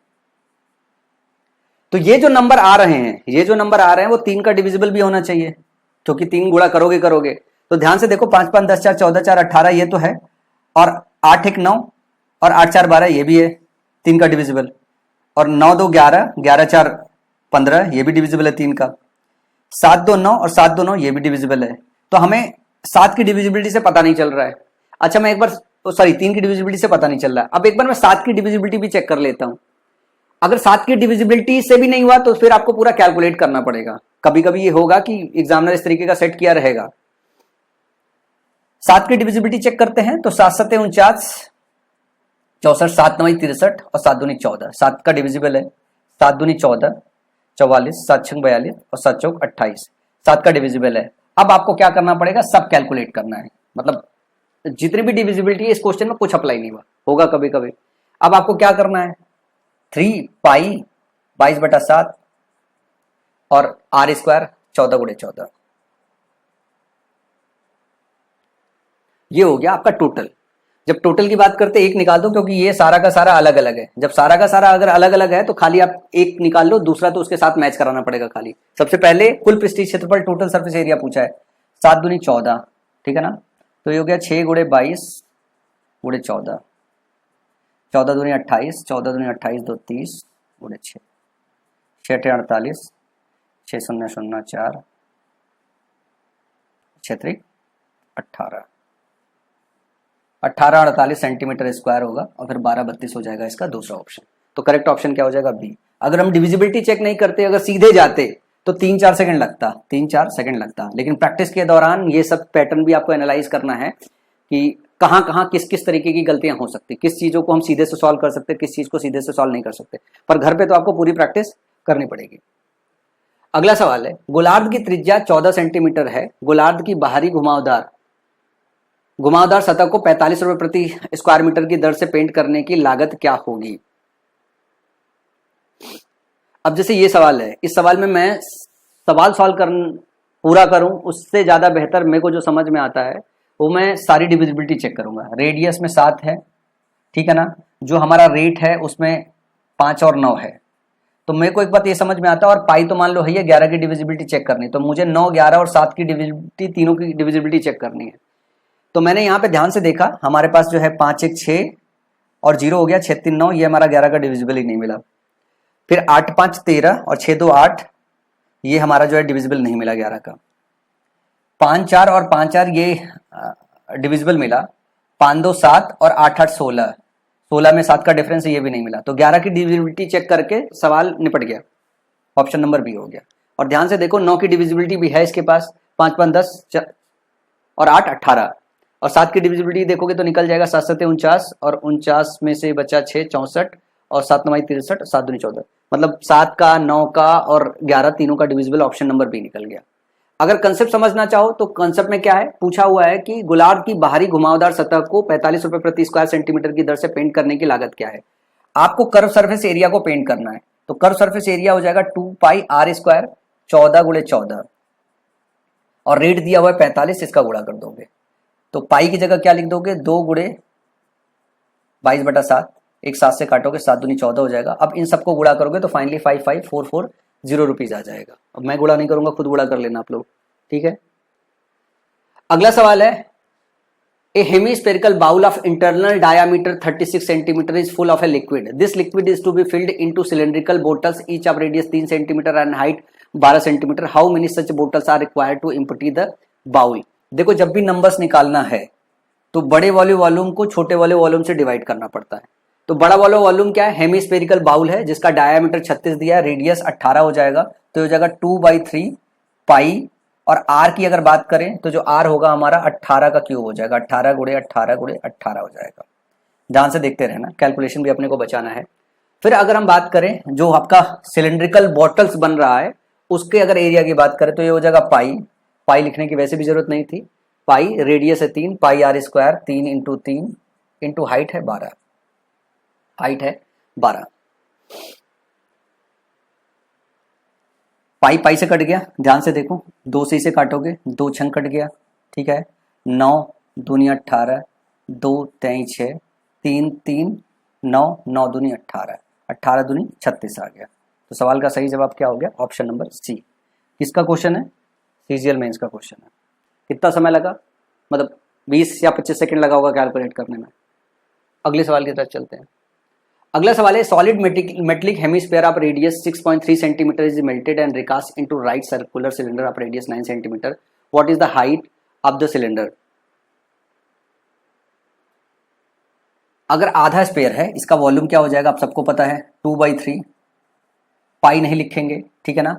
तो ये जो नंबर आ रहे हैं वो 3 का डिविजिबल भी होना चाहिए, क्योंकि 3 गुणा करोगे। तो ध्यान से देखो 5 5 10 4 14 4 18 ये तो है, और 8 1 9 और 8 4 12 ये भी है 3 का डिविजिबल, और 9 2 11, 11 4 15 ये भी डिविजिबल है 3 का। 7 2 9 और 7 2 9 ये भी डिविजिबल है। तो हमें 7 की डिविजिबिलिटी से पता नहीं चल रहा है। अच्छा मैं एक बार 3 की डिविजिबिलिटी से पता नहीं चल रहा है, अब एक बार मैं 7 की डिविजिबिलिटी भी चेक कर लेता हूं। अगर 7 की डिविजिबिलिटी से भी नहीं हुआ तो फिर आपको पूरा कैलकुलेट करना पड़ेगा। कभी कभी ये होगा कि एग्जामिनर इस तरीके का सेट किया रहेगा। 7 की डिविजिबिलिटी चेक करते हैं तो 7 7 49, 64, 7 9 63 और 7 दूनी 14, 7 का डिविजिबल है। 7 दूनी 14, 44, 7 6 42 और 7 चौक 28, 7 का डिविजिबल है। अब आपको क्या करना पड़ेगा? सब कैलकुलेट करना है, मतलब जितनी भी डिविजिबिलिटी है इस क्वेश्चन में कुछ अप्लाई नहीं हुआ होगा कभी कभी। अब आपको क्या करना है? 3 पाई 22/7 और आर स्क्वायर 14 गुणे 14, ये हो गया आपका टोटल। जब टोटल की बात करते एक निकाल दो, क्योंकि ये सारा का सारा अलग अलग है। जब सारा का सारा अगर अलग अलग है तो खाली आप एक निकाल लो, दूसरा तो उसके साथ मैच कराना पड़ेगा खाली। सबसे पहले कुल पृष्ठीय क्षेत्रफल टोटल सरफेस एरिया पूछा है, 7 दूनी 14, ठीक है ना। तो ये हो गया 6 गुणे 22 गुणे 14, 14 दूनी 28, 14 दूनी 28 2 30 गुणे 6, 6 8 48, 6 0 0 4, 6 3 18, 18 48 सेंटीमीटर स्क्वायर होगा, और फिर 12 32 हो जाएगा इसका दूसरा ऑप्शन। तो करेक्ट ऑप्शन क्या हो जाएगा? बी। अगर हम डिविजिबिलिटी चेक नहीं करते, अगर सीधे जाते तो 3-4 सेकंड लगता, लेकिन प्रैक्टिस के दौरान ये सब पैटर्न भी आपको एनालाइज करना है कि कहाँ कहाँ किस किस तरीके की गलतियां हो सकती, किस चीजों को हम सीधे से सॉल्व कर सकते, किस चीज को सीधे से सॉल्व नहीं कर सकते। पर घर पे तो आपको पूरी प्रैक्टिस करनी पड़ेगी। अगला सवाल है, गोलार्ध की त्रिज्या 14 सेंटीमीटर है, गोलार्ध की बाहरी घुमावदार सतह को 45 रुपए प्रति स्क्वायर मीटर की दर से पेंट करने की लागत क्या होगी? अब जैसे ये सवाल है, इस सवाल में मैं सवाल सॉल्व पूरा करूं उससे ज्यादा बेहतर मेरे को जो समझ में आता है वो मैं सारी डिविजिबिलिटी चेक करूंगा। रेडियस में 7 है, ठीक है ना, जो हमारा रेट है उसमें 5 और 9 है, तो मेरे को एक बात ये समझ में आता है, और पाई तो मान लो है, 11 की डिविजिबिलिटी चेक करनी, तो मुझे 9, 11 और 7 की डिविजिबिलिटी, तीनों की डिविजिबिलिटी चेक करनी है। तो मैंने यहाँ पे ध्यान से देखा, हमारे पास जो है 5 1 6 और 0 हो गया, 6 3 9, ये हमारा 11 का डिविजिबल ही नहीं मिला। फिर 8 5 13 और 6 2 8, ये हमारा जो है डिविजिबल नहीं मिला 11 का। 5 4 और 5 4 ये डिविजिबल मिला। 5 2 7 और 8 8 16, 16 में 7 का डिफरेंस, ये भी नहीं मिला। तो 11 की डिविजिबिलिटी चेक करके सवाल निपट गया, ऑप्शन नंबर बी हो गया। और ध्यान से देखो 9 की डिविजिबिलिटी भी है इसके पास, 5 5 10 और 8 18, और 7 की डिविजिबिलिटी देखोगे तो निकल जाएगा 7 7 49, और 49 में से बचा 6 64, और 7 9 63, 7 2 14, मतलब 7 का 9 का और 11 तीनों का डिविजिबल ऑप्शन नंबर बी निकल गया। अगर कंसेप्ट समझना चाहो तो कंसेप्ट में क्या है, पूछा हुआ है कि गुलाब की बाहरी घुमावदार सतह को 45 रुपए प्रति स्क्वायर सेंटीमीटर की दर से पेंट करने की लागत क्या है। आपको कर्व सरफेस एरिया को पेंट करना है, तो कर्व सरफेस एरिया हो जाएगा 2 पाई आर स्क्वायर 14 गुणे 14, और रेट दिया हुआ है 45, इसका गुणा कर दोगे तो पाई की जगह क्या लिख दोगे, 2 गुणे 22/7, एक 7 से काटोगे, 7 दूनी 14 हो जाएगा। अब इन सबको गुणा करोगे तो फाइनली 55440 रुपीज आ जाएगा। अब मैं गुणा नहीं करूंगा, खुद गुणा कर लेना आप लोग, ठीक है। अगला सवाल है, a hemispherical bowl of internal diameter 36 centimetre is full of a liquid, this liquid is to be filled into cylindrical bottles each of radius 3 centimetre and height 12 centimetre, how many such bottles are required to empty the bowl. देखो जब भी numbers निकालना है तो बड़े वाले volume को छोटे वाले वॉल्यूम से डिवाइड करना पड़ता है। तो बड़ा वाला वॉल्यूम क्या है, हेमिस्फेरिकल बाउल है जिसका डायामीटर 36 दिया है, रेडियस 18 हो जाएगा, तो हो जाएगा 2/3 पाई, और आर की अगर बात करें तो जो आर होगा हमारा 18 का क्यूब हो जाएगा, 18 गुणे 18 गुणे 18 हो जाएगा। ध्यान से देखते रहना, कैलकुलेशन भी अपने को बचाना है। फिर अगर हम बात करें जो आपका सिलेंड्रिकल बॉटल्स बन रहा है उसके अगर एरिया की बात करें तो ये हो जाएगा पाई, पाई लिखने की वैसे भी जरूरत नहीं थी, पाई रेडियस है 3, pi r square 3 into 3 into height है 12, हाइट है 12। पाई पाई से कट गया, ध्यान से देखो, 2 से इसे काटोगे 2 छंग कट गया, ठीक है। 9 दूनी 18, 2 3 6, 3 3 9, 9 दूनी 18, 18 दूनी 36 आ गया। तो सवाल का सही जवाब क्या हो गया, ऑप्शन नंबर सी। किसका क्वेश्चन है, सीजीएल मेंस का क्वेश्चन है। कितना समय लगा, मतलब 20 या 25 सेकंड लगा होगा कैलकुलेट करने में। अगले सवाल की तरफ चलते हैं। अगला सवाल है, solid metallic hemisphere of radius 6.3 centimetre is melted and recast into right circular cylinder of radius 9 centimetre, what is the height of the cylinder. अगर आधा स्पेयर है, इसका वॉल्यूम क्या हो जाएगा आप सबको पता है, 2/3, पाई नहीं लिखेंगे, ठीक है ना,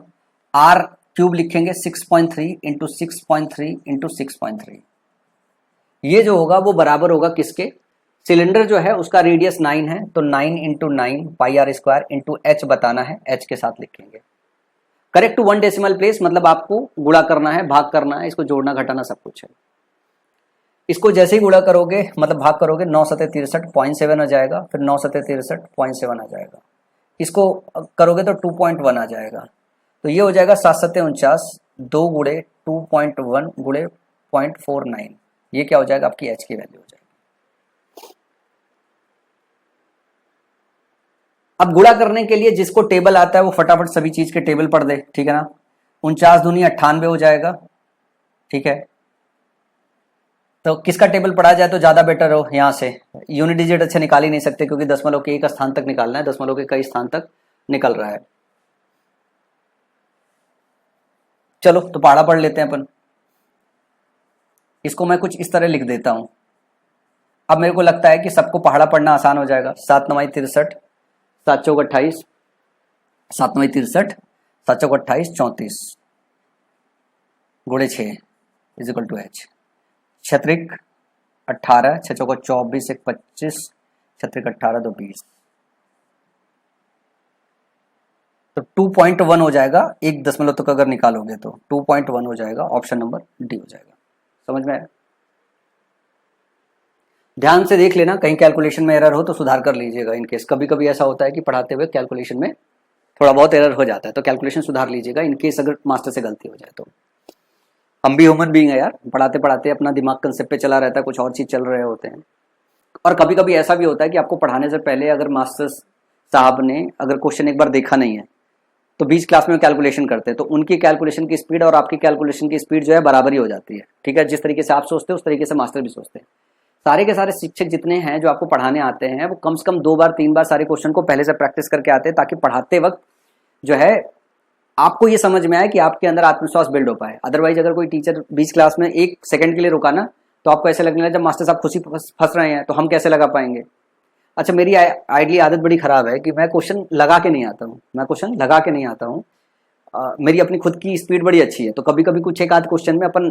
आर क्यूब लिखेंगे 6.3 इंटू 6.3 इंटू 6.3, ये जो होगा वो बराबर होगा किसके, सिलेंडर जो है उसका रेडियस 9 है, तो 9 into 9 pi r square into h बताना है, एच के साथ लिखेंगे। करेक्ट टू 1 डेसिमल प्लेस, मतलब आपको गुणा करना है, भाग करना है, इसको जोड़ना घटाना सब कुछ है। इसको जैसे ही गुणा करोगे मतलब भाग करोगे 9 7 63.7 आ जाएगा, फिर 9 7 63.7 आ जाएगा, इसको करोगे तो 2.1 आ जाएगा, तो ये हो जाएगा 7 7 49, 2 गुणे 2.1 गुणे 0.49, ये क्या हो जाएगा आपकी एच की वैल्यू हो जाएगी। अब गुणा करने के लिए जिसको टेबल आता है वो फटाफट सभी चीज के टेबल पढ़ दे, ठीक है ना। 49 दूनी 98 हो जाएगा, ठीक है। तो किसका टेबल पढ़ा जाए तो ज्यादा बेटर हो, यहां से यूनिट डिजिट अच्छे निकाल ही नहीं सकते क्योंकि दशमलव के एक स्थान तक निकालना है, दशमलव के कई स्थान तक निकल रहा है। चलो तो पहाड़ा पढ़ लेते हैं अपन, इसको मैं कुछ इस तरह लिख देता हूं। अब मेरे को लगता है कि सबको पहाड़ा पढ़ना आसान हो जाएगा। 7 9 63, 7 चौक 28, 7 9 63, 7 चौक 28 34 गुणे 6 इज इक्वल टू एच। छत्रिक 18, 6 चौक 24 1 25, छत्रिक 18 2 20, तो 2.1 हो जाएगा, एक दशमलव तक अगर निकालोगे तो 2.1 हो जाएगा, ऑप्शन नंबर डी हो जाएगा। समझ में आया? ध्यान से देख लेना, कहीं कैलकुलेशन में एरर हो तो सुधार कर लीजिएगा। इनकेस कभी कभी ऐसा होता है कि पढ़ाते हुए कैलकुलेशन में थोड़ा बहुत एरर हो जाता है, तो कैलकुलेशन सुधार लीजिएगा इनकेस अगर मास्टर से गलती हो जाए तो। हम भी ह्यूमन बीइंग है यार, पढ़ाते पढ़ाते अपना दिमाग कंसेप्ट पे चला रहता है, कुछ और चीज चल रहे होते हैं। और कभी कभी ऐसा भी होता है कि आपको पढ़ाने से पहले अगर मास्टर साहब ने अगर क्वेश्चन एक बार देखा नहीं है तो बीच क्लास में कैलकुलेशन करते हैं, तो उनकी कैलकुलेशन की स्पीड और आपकी कैलकुलेशन की स्पीड जो है बराबर ही हो जाती है, ठीक है। जिस तरीके से आप सोचते हैं उस तरीके से मास्टर भी सोचते हैं। सारे के सारे शिक्षक जितने हैं जो आपको पढ़ाने आते हैं वो कम से कम 2 बार 3 बार सारे क्वेश्चन को पहले से प्रैक्टिस करके आते हैं, ताकि पढ़ाते वक्त जो है आपको ये समझ में आए कि आपके अंदर आत्मविश्वास बिल्ड हो पाए। अदरवाइज अगर कोई टीचर बीच क्लास में 1 सेकंड के लिए रुका ना, तो आपको ऐसे लगने लगा जब मास्टर साहब खुद ही फंस रहे हैं तो हम कैसे लगा पाएंगे। अच्छा, मेरी आइडली आदत बड़ी खराब है कि मैं क्वेश्चन लगा के नहीं आता हूँ, मेरी अपनी खुद की स्पीड बड़ी अच्छी है, तो कभी कभी कुछ एक आध क्वेश्चन में अपन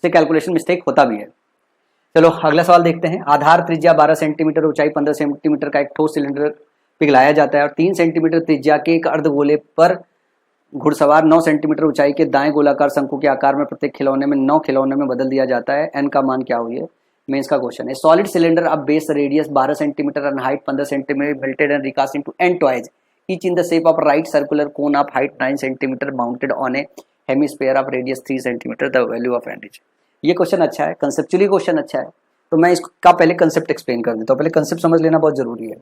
से कैलकुलेशन मिस्टेक होता भी है। चलो अगला सवाल देखते हैं। आधार त्रिज्या 12 सेंटीमीटर, ऊंचाई 15 सेंटीमीटर का एक ठोस सिलेंडर पिघलाया जाता है और 3 सेंटीमीटर त्रिज्या के एक अर्धगोले पर घुड़सवार 9 सेंटीमीटर ऊंचाई के दाएं गोलाकार शंकु के आकार में प्रत्येक खिलौने में 9 खिलौने में बदल दिया जाता है। एन का मान क्या हुई है, मेंस का क्वेश्चन है। सॉलिड सिलेंडर अब base radius 12 centimetre and height 15 centimetre melted and recast into n twice each in the shape of right circular cone of height 9 centimetre mounted on a hemisphere of radius 3 centimetre, the value of n is। ये question अच्छा है, conceptually question अच्छा है, तो मैं इसका पहले concept explain कर देता हूँ। पहले कंसेप्ट समझ लेना बहुत जरूरी है,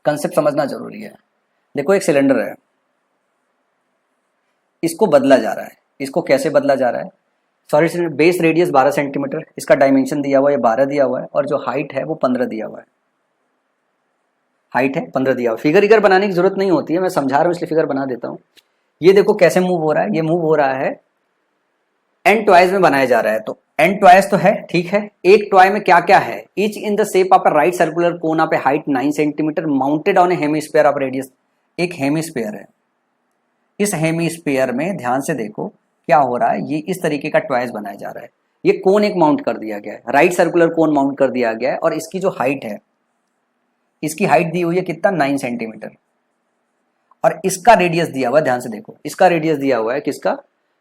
कंसेप्ट समझना जरूरी है। देखो एक सिलेंडर है, इसको बदला जा रहा है, इसको कैसे बदला जा रहा है। सॉरी, बेस रेडियस 12 सेंटीमीटर, इसका डायमेंशन दिया हुआ है 12 दिया हुआ है, और जो हाइट है वो 15 दिया हुआ है, हाइट है 15 दिया हुआ। फिगर इगर बनाने की जरूरत नहीं होती है, मैं समझा रहा हूँ इसलिए फिगर बना देता हूँ। ये देखो कैसे मूव हो रहा है, ये मूव हो रहा है n ट्वाइस में बनाया जा रहा है, तो n ट्वाइस तो है, ठीक है। एक ट्वाई में क्या क्या है, each in the shape of a right circular cone of A height 9 centimetre mounted on A hemisphere of radius. एक हेमिस्फीयर है, इस हेमिस्फीयर में ध्यान से देखो क्या हो रहा है, ये इस तरीके का ट्वाइस बनाया जा रहा है। ये कोन एक माउंट कर दिया गया है, राइट सर्कुलर कोन माउंट कर दिया गया है, और इसकी जो हाइट है, इसकी हाइट दी हुई है कितना, 9 सेंटीमीटर, और इसका रेडियस दिया हुआ है, ध्यान से देखो, इसका रेडियस दिया हुआ है किसका,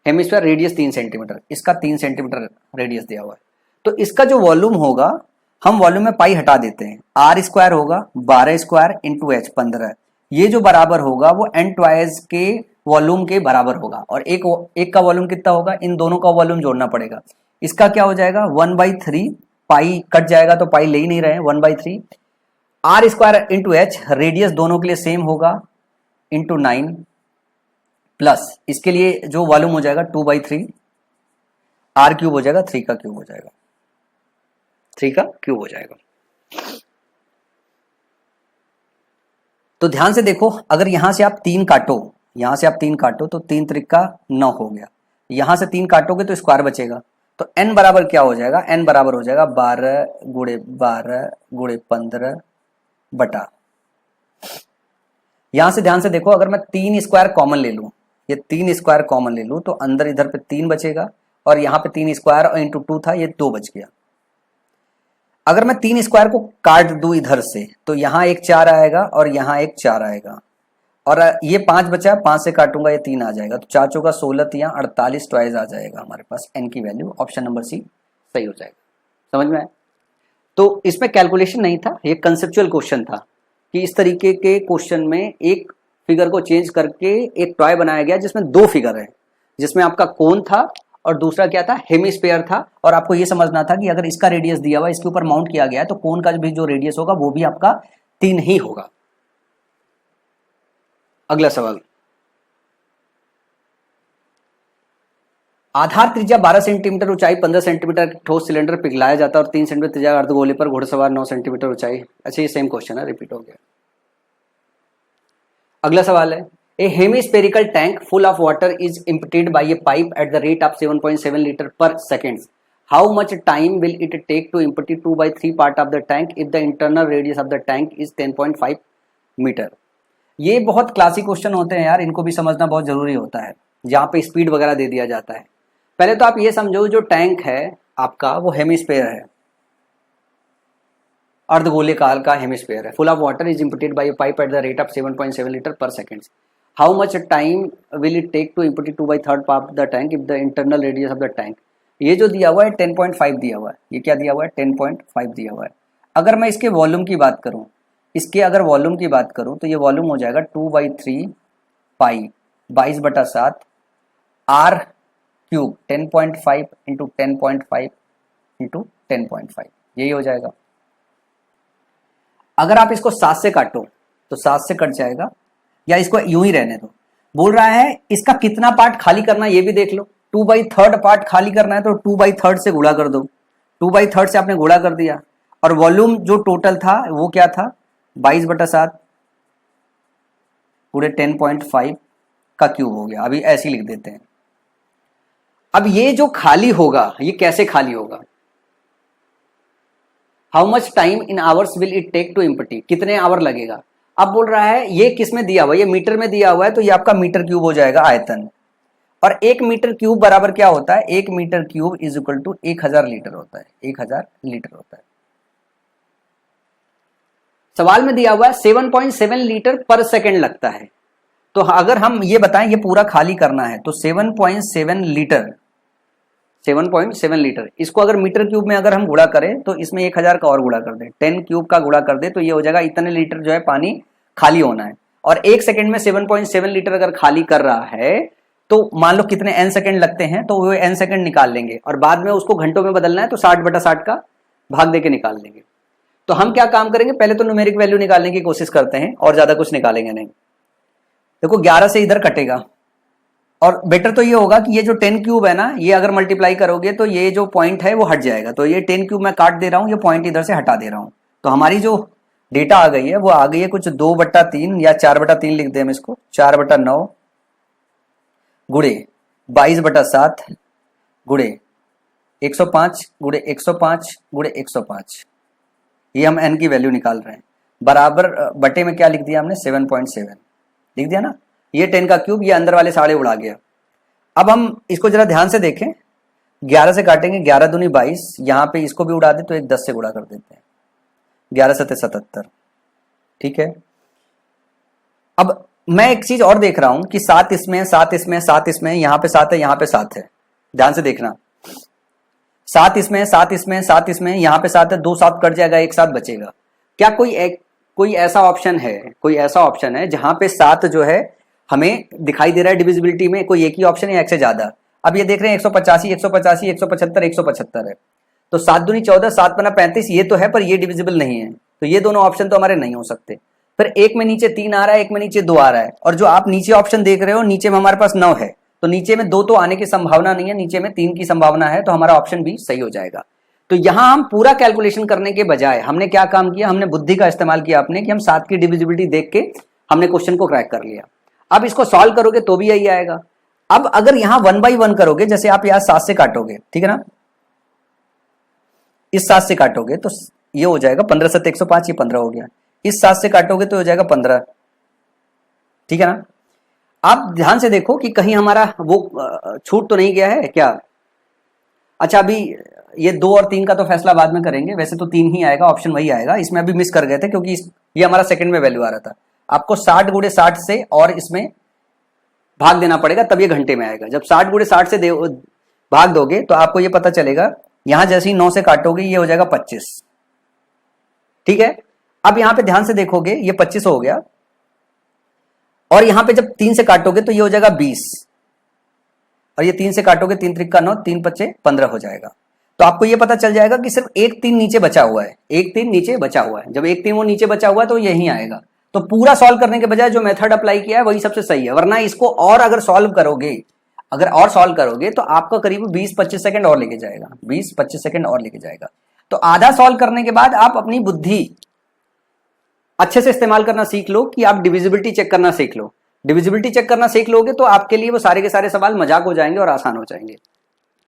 हेमिस्फीयर रेडियस 3 सेंटीमीटर, इसका 3 सेंटीमीटर रेडियस दिया हुआ है। तो इसका जो वॉल्यूम होगा, हम वॉल्यूम में पाई हटा देते हैं, आर स्क्वायर होगा 12 स्क्वायर इंटू एच 15, ये जो बराबर होगा वो n ट्वाइस के वॉल्यूम के बराबर होगा। और एक का वॉल्यूम कितना होगा, इन दोनों का वॉल्यूम जोड़ना पड़ेगा। इसका क्या हो जाएगा 1/3, पाई कट जाएगा तो पाई ले ही नहीं रहे, 1/3 r square into h, radius दोनों के लिए सेम होगा, इंटू 9 प्लस इसके लिए जो वॉल्यूम हो जाएगा 2/3, आर क्यूब हो जाएगा, 3 का क्यूब हो जाएगा, 3 का क्यूब हो जाएगा। तो ध्यान से देखो, अगर यहां से आप 3 काटो, यहां से आप 3 काटो तो 3 त्रिका 9 हो गया, यहां से 3 काटोगे तो स्क्वायर बचेगा, तो n बराबर क्या हो जाएगा, n बराबर हो जाएगा 12 गुणे 12 गुणे 15 बटा। यहां से ध्यान से देखो, अगर मैं 3 स्क्वायर कॉमन ले लूं, ये 3 स्क्वायर कॉमन ले लूं तो अंदर इधर पे 3 बचेगा, और यहां पे 3 स्क्वायर और इंटू 2 था, ये 2 बच गया। अगर मैं 3 स्क्वायर को काट दूं इधर से, तो यहां एक 4 आएगा और यहां एक 4 आएगा, और ये 5 बचा, 5 से काटूंगा ये 3 आ जाएगा, तो 4 चौका 16 3 48 ट्वाइस आ जाएगा हमारे पास n की वैल्यू। ऑप्शन नंबर सी सही हो जाएगा। समझ में आया? तो इसमें कैलकुलेशन नहीं था, ये कंसेप्चुअल क्वेश्चन था कि इस तरीके के क्वेश्चन में एक फिगर को चेंज करके एक टॉय बनाया गया जिसमें 2 फिगर है, जिसमें आपका कोन था और दूसरा क्या था, हेमिस्फीयर था। और आपको ये समझना था कि अगर इसका रेडियस दिया हुआ इसके ऊपर माउंट किया गया है तो कोन का भी जो रेडियस होगा वो भी आपका 3 ही होगा। अगला सवाल, आधार त्रिज्या 12 सेंटीमीटर, ऊंचाई 15 सेंटीमीटर ठोस सिलेंडर पिघलाया जाता है और 3 सेंटीमीटर त्रिज्या अर्धगोले पर घुड़सवार 9 सेंटीमीटर ऊंचाई। अच्छा, ये सेम क्वेश्चन है, रिपीट हो गया। अगला सवाल है, a hemispherical tank full of water is emptied by a pipe at the rate of 7.7 liter per second. How much time will it take to empty 2/3 part of the tank if the internal radius of the tank is 10.5 metre? ये बहुत classic question होते हैं यार, इनको भी समझना बहुत जरूरी होता है, जहां पे स्पीड वगैरह दे दिया जाता है। पहले तो आप ये समझो, जो टैंक है आपका वो हेमिस्फीयर है, अर्धगोलेकार का हेमिस्फीयर है। Full of water is emptied by a pipe at the rate of 7.7 liter per second. How much time will it take to empty 2/3 part of the tank if the internal radius of the tank? ये जो दिया हुआ है 10.5 दिया हुआ है, ये क्या दिया हुआ है 10.5 दिया हुआ है। अगर मैं इसके वॉल्यूम की बात करूं, इसके अगर वॉल्यूम की बात करूं तो ये वॉल्यूम हो जाएगा 2/3 पाई 22/7 आर क्यूब 10.5 इंटू 10.5 इंटू 10.5, यही हो जाएगा। अगर आप इसको 7 से काटो तो 7 से कट जाएगा, या इसको यूं ही रहने दो। बोल रहा है इसका कितना पार्ट खाली करना ये भी देख लो। 2/3 पार्ट खाली करना है तो 2/3 से गुणा कर दो। 2/3 से आपने गुणा कर दिया, और वॉल्यूम जो टोटल था वो क्या था, 22/7 पूरे 10.5 का क्यूब हो गया। अभी ऐसे ही लिख देते हैं। अब ये जो खाली होगा ये कैसे खाली होगा, how much time in hours will it take to empty, कितने आवर लगेगा। अब बोल रहा है ये किस में दिया हुआ है, ये मीटर में दिया हुआ है, तो ये आपका मीटर क्यूब हो जाएगा आयतन। और 1 मीटर क्यूब बराबर क्या होता है, 1 metre cube is equal to 1000 litre होता है, 1000 लीटर होता है। सवाल में दिया हुआ है 7.7 लीटर पर सेकेंड लगता है। तो अगर हम ये बताएं ये पूरा खाली करना है तो 7.7 लीटर, 7.7 लीटर, इसको अगर मीटर क्यूब में अगर हम गुणा करें तो इसमें 1000 का और गुणा कर दे, 10 क्यूब का गुणा कर दे, तो ये हो जाएगा इतने लीटर जो है पानी खाली होना है। और 1 सेकंड में 7.7 लीटर अगर खाली कर रहा है तो मान लो कितने n सेकंड लगते हैं, तो वो n सेकंड निकाल लेंगे, और बाद में उसको घंटों में बदलना है तो 60/60 का भाग देके निकाल लेंगे। तो हम क्या काम करेंगे, पहले तो न्यूमेरिक वैल्यू निकालने की कोशिश करते हैं, और ज्यादा कुछ निकालेंगे नहीं। देखो 11 से इधर कटेगा, और बेटर तो ये होगा कि ये जो 10 क्यूब है ना, ये अगर मल्टीप्लाई करोगे तो ये जो पॉइंट है वो हट जाएगा। तो ये 10 क्यूब मैं काट दे रहा हूं, ये पॉइंट इधर से हटा दे रहा हूं। तो हमारी जो डेटा आ गई है वो आ गई है कुछ 2/3 या 4/3 लिख दें हम इसको, 4/9 गुणे 22/7 गुणे 105 गुणे 105 गुणे 105, ये हम n की वैल्यू निकाल रहे हैं। बराबर बटे में क्या लिख दिया हमने, 7.7 लिख दिया ना। ये 10 का क्यूब, ये अंदर वाले साढ़े उड़ा गया। अब हम इसको जरा ध्यान से देखें, 11 से काटेंगे, 11 दूनी 22, यहाँ पे इसको भी उड़ा दे तो एक 10 से गुणा कर देते हैं, 11 7 77, ठीक है। अब मैं एक चीज और देख रहा हूं कि 7 इसमें, 7 इसमें, 7 इसमें, यहाँ पे 7 है, यहाँ पे 7 है, ध्यान से देखना। 7 इसमें, 7 इसमें, 7 इसमें, यहाँ पे 7 है, 2 7 कट जाएगा, एक 7 बचेगा। क्या कोई ऐसा ऑप्शन है, कोई ऐसा ऑप्शन है जहां पे 7 जो है हमें दिखाई दे रहा है डिविजिबिलिटी में, कोई एक ही ऑप्शन है, एक से ज्यादा। अब ये देख रहे हैं 185 185 175 175 है, तो 7 दूनी 14, 7 पन्ना 35, ये तो है पर ये डिविजिबल नहीं है, तो ये दोनों ऑप्शन तो हमारे नहीं हो सकते। फिर एक में नीचे 3 आ रहा है, एक में नीचे 2 आ रहा है, और जो आप नीचे ऑप्शन देख रहे हो नीचे में हमारे पास 9 है, तो नीचे में 2 तो आने की संभावना नहीं है, नीचे में 3 की संभावना है, तो हमारा ऑप्शन भी सही हो जाएगा। तो यहां हम पूरा कैलकुलेशन करने के बजाय हमने क्या काम किया, हमने बुद्धि का इस्तेमाल किया अपने, कि हम 7 की डिविजिबिलिटी देख के हमने क्वेश्चन को क्रैक कर लिया। अब इसको सॉल्व करोगे तो भी यही आएगा। अब अगर यहां 1 by 1 करोगे, जैसे आप यहां 7 से काटोगे, ठीक है ना, इस 7 से काटोगे तो ये हो जाएगा 15 7 105, ये 15 हो गया। इस 7 से काटोगे तो हो जाएगा 15, ठीक है ना। आप ध्यान से देखो कि कहीं हमारा वो छूट तो नहीं गया है क्या। अच्छा, अभी ये 2 और 3 का तो फैसला बाद में करेंगे, वैसे तो 3 ही आएगा, ऑप्शन वही आएगा। इसमें अभी मिस कर गए थे क्योंकि ये हमारा सेकंड में वैल्यू आ रहा था। आपको 60 गुणे 60 से और इसमें भाग देना पड़ेगा, तब ये घंटे में आएगा। जब 60 गुणे 60 से भाग दोगे तो आपको ये पता चलेगा, यहां जैसे ही 9 से काटोगे ये हो जाएगा 25, ठीक है। अब यहां पे ध्यान से देखोगे ये 25 हो गया, और यहां पे जब 3 से काटोगे तो ये हो जाएगा 20, और ये 3 से काटोगे 3 त्रिक का 9, 3 पच्चे 15 हो जाएगा। तो आपको ये पता चल जाएगा कि सिर्फ एक 3 नीचे बचा हुआ है, एक 3 नीचे बचा हुआ है। जब एक 3 वो नीचे बचा हुआ है तो यही आएगा। तो पूरा सॉल्व करने के बजाय जो मेथड अप्लाई किया है वही सबसे सही है, वरना इसको और अगर सॉल्व करोगे, अगर और सॉल्व करोगे तो आपका करीब 20-25 सेकंड और लेके जाएगा, 20-25 सेकंड और लेके जाएगा। तो आधा सॉल्व करने के बाद आप अपनी बुद्धि अच्छे से इस्तेमाल करना सीख लो, कि आप डिविजिबिलिटी चेक करना सीख लो। डिविजिबिलिटी चेक करना सीख लोगे तो आपके लिए वो सारे के सारे सवाल मजाक हो जाएंगे और आसान हो जाएंगे।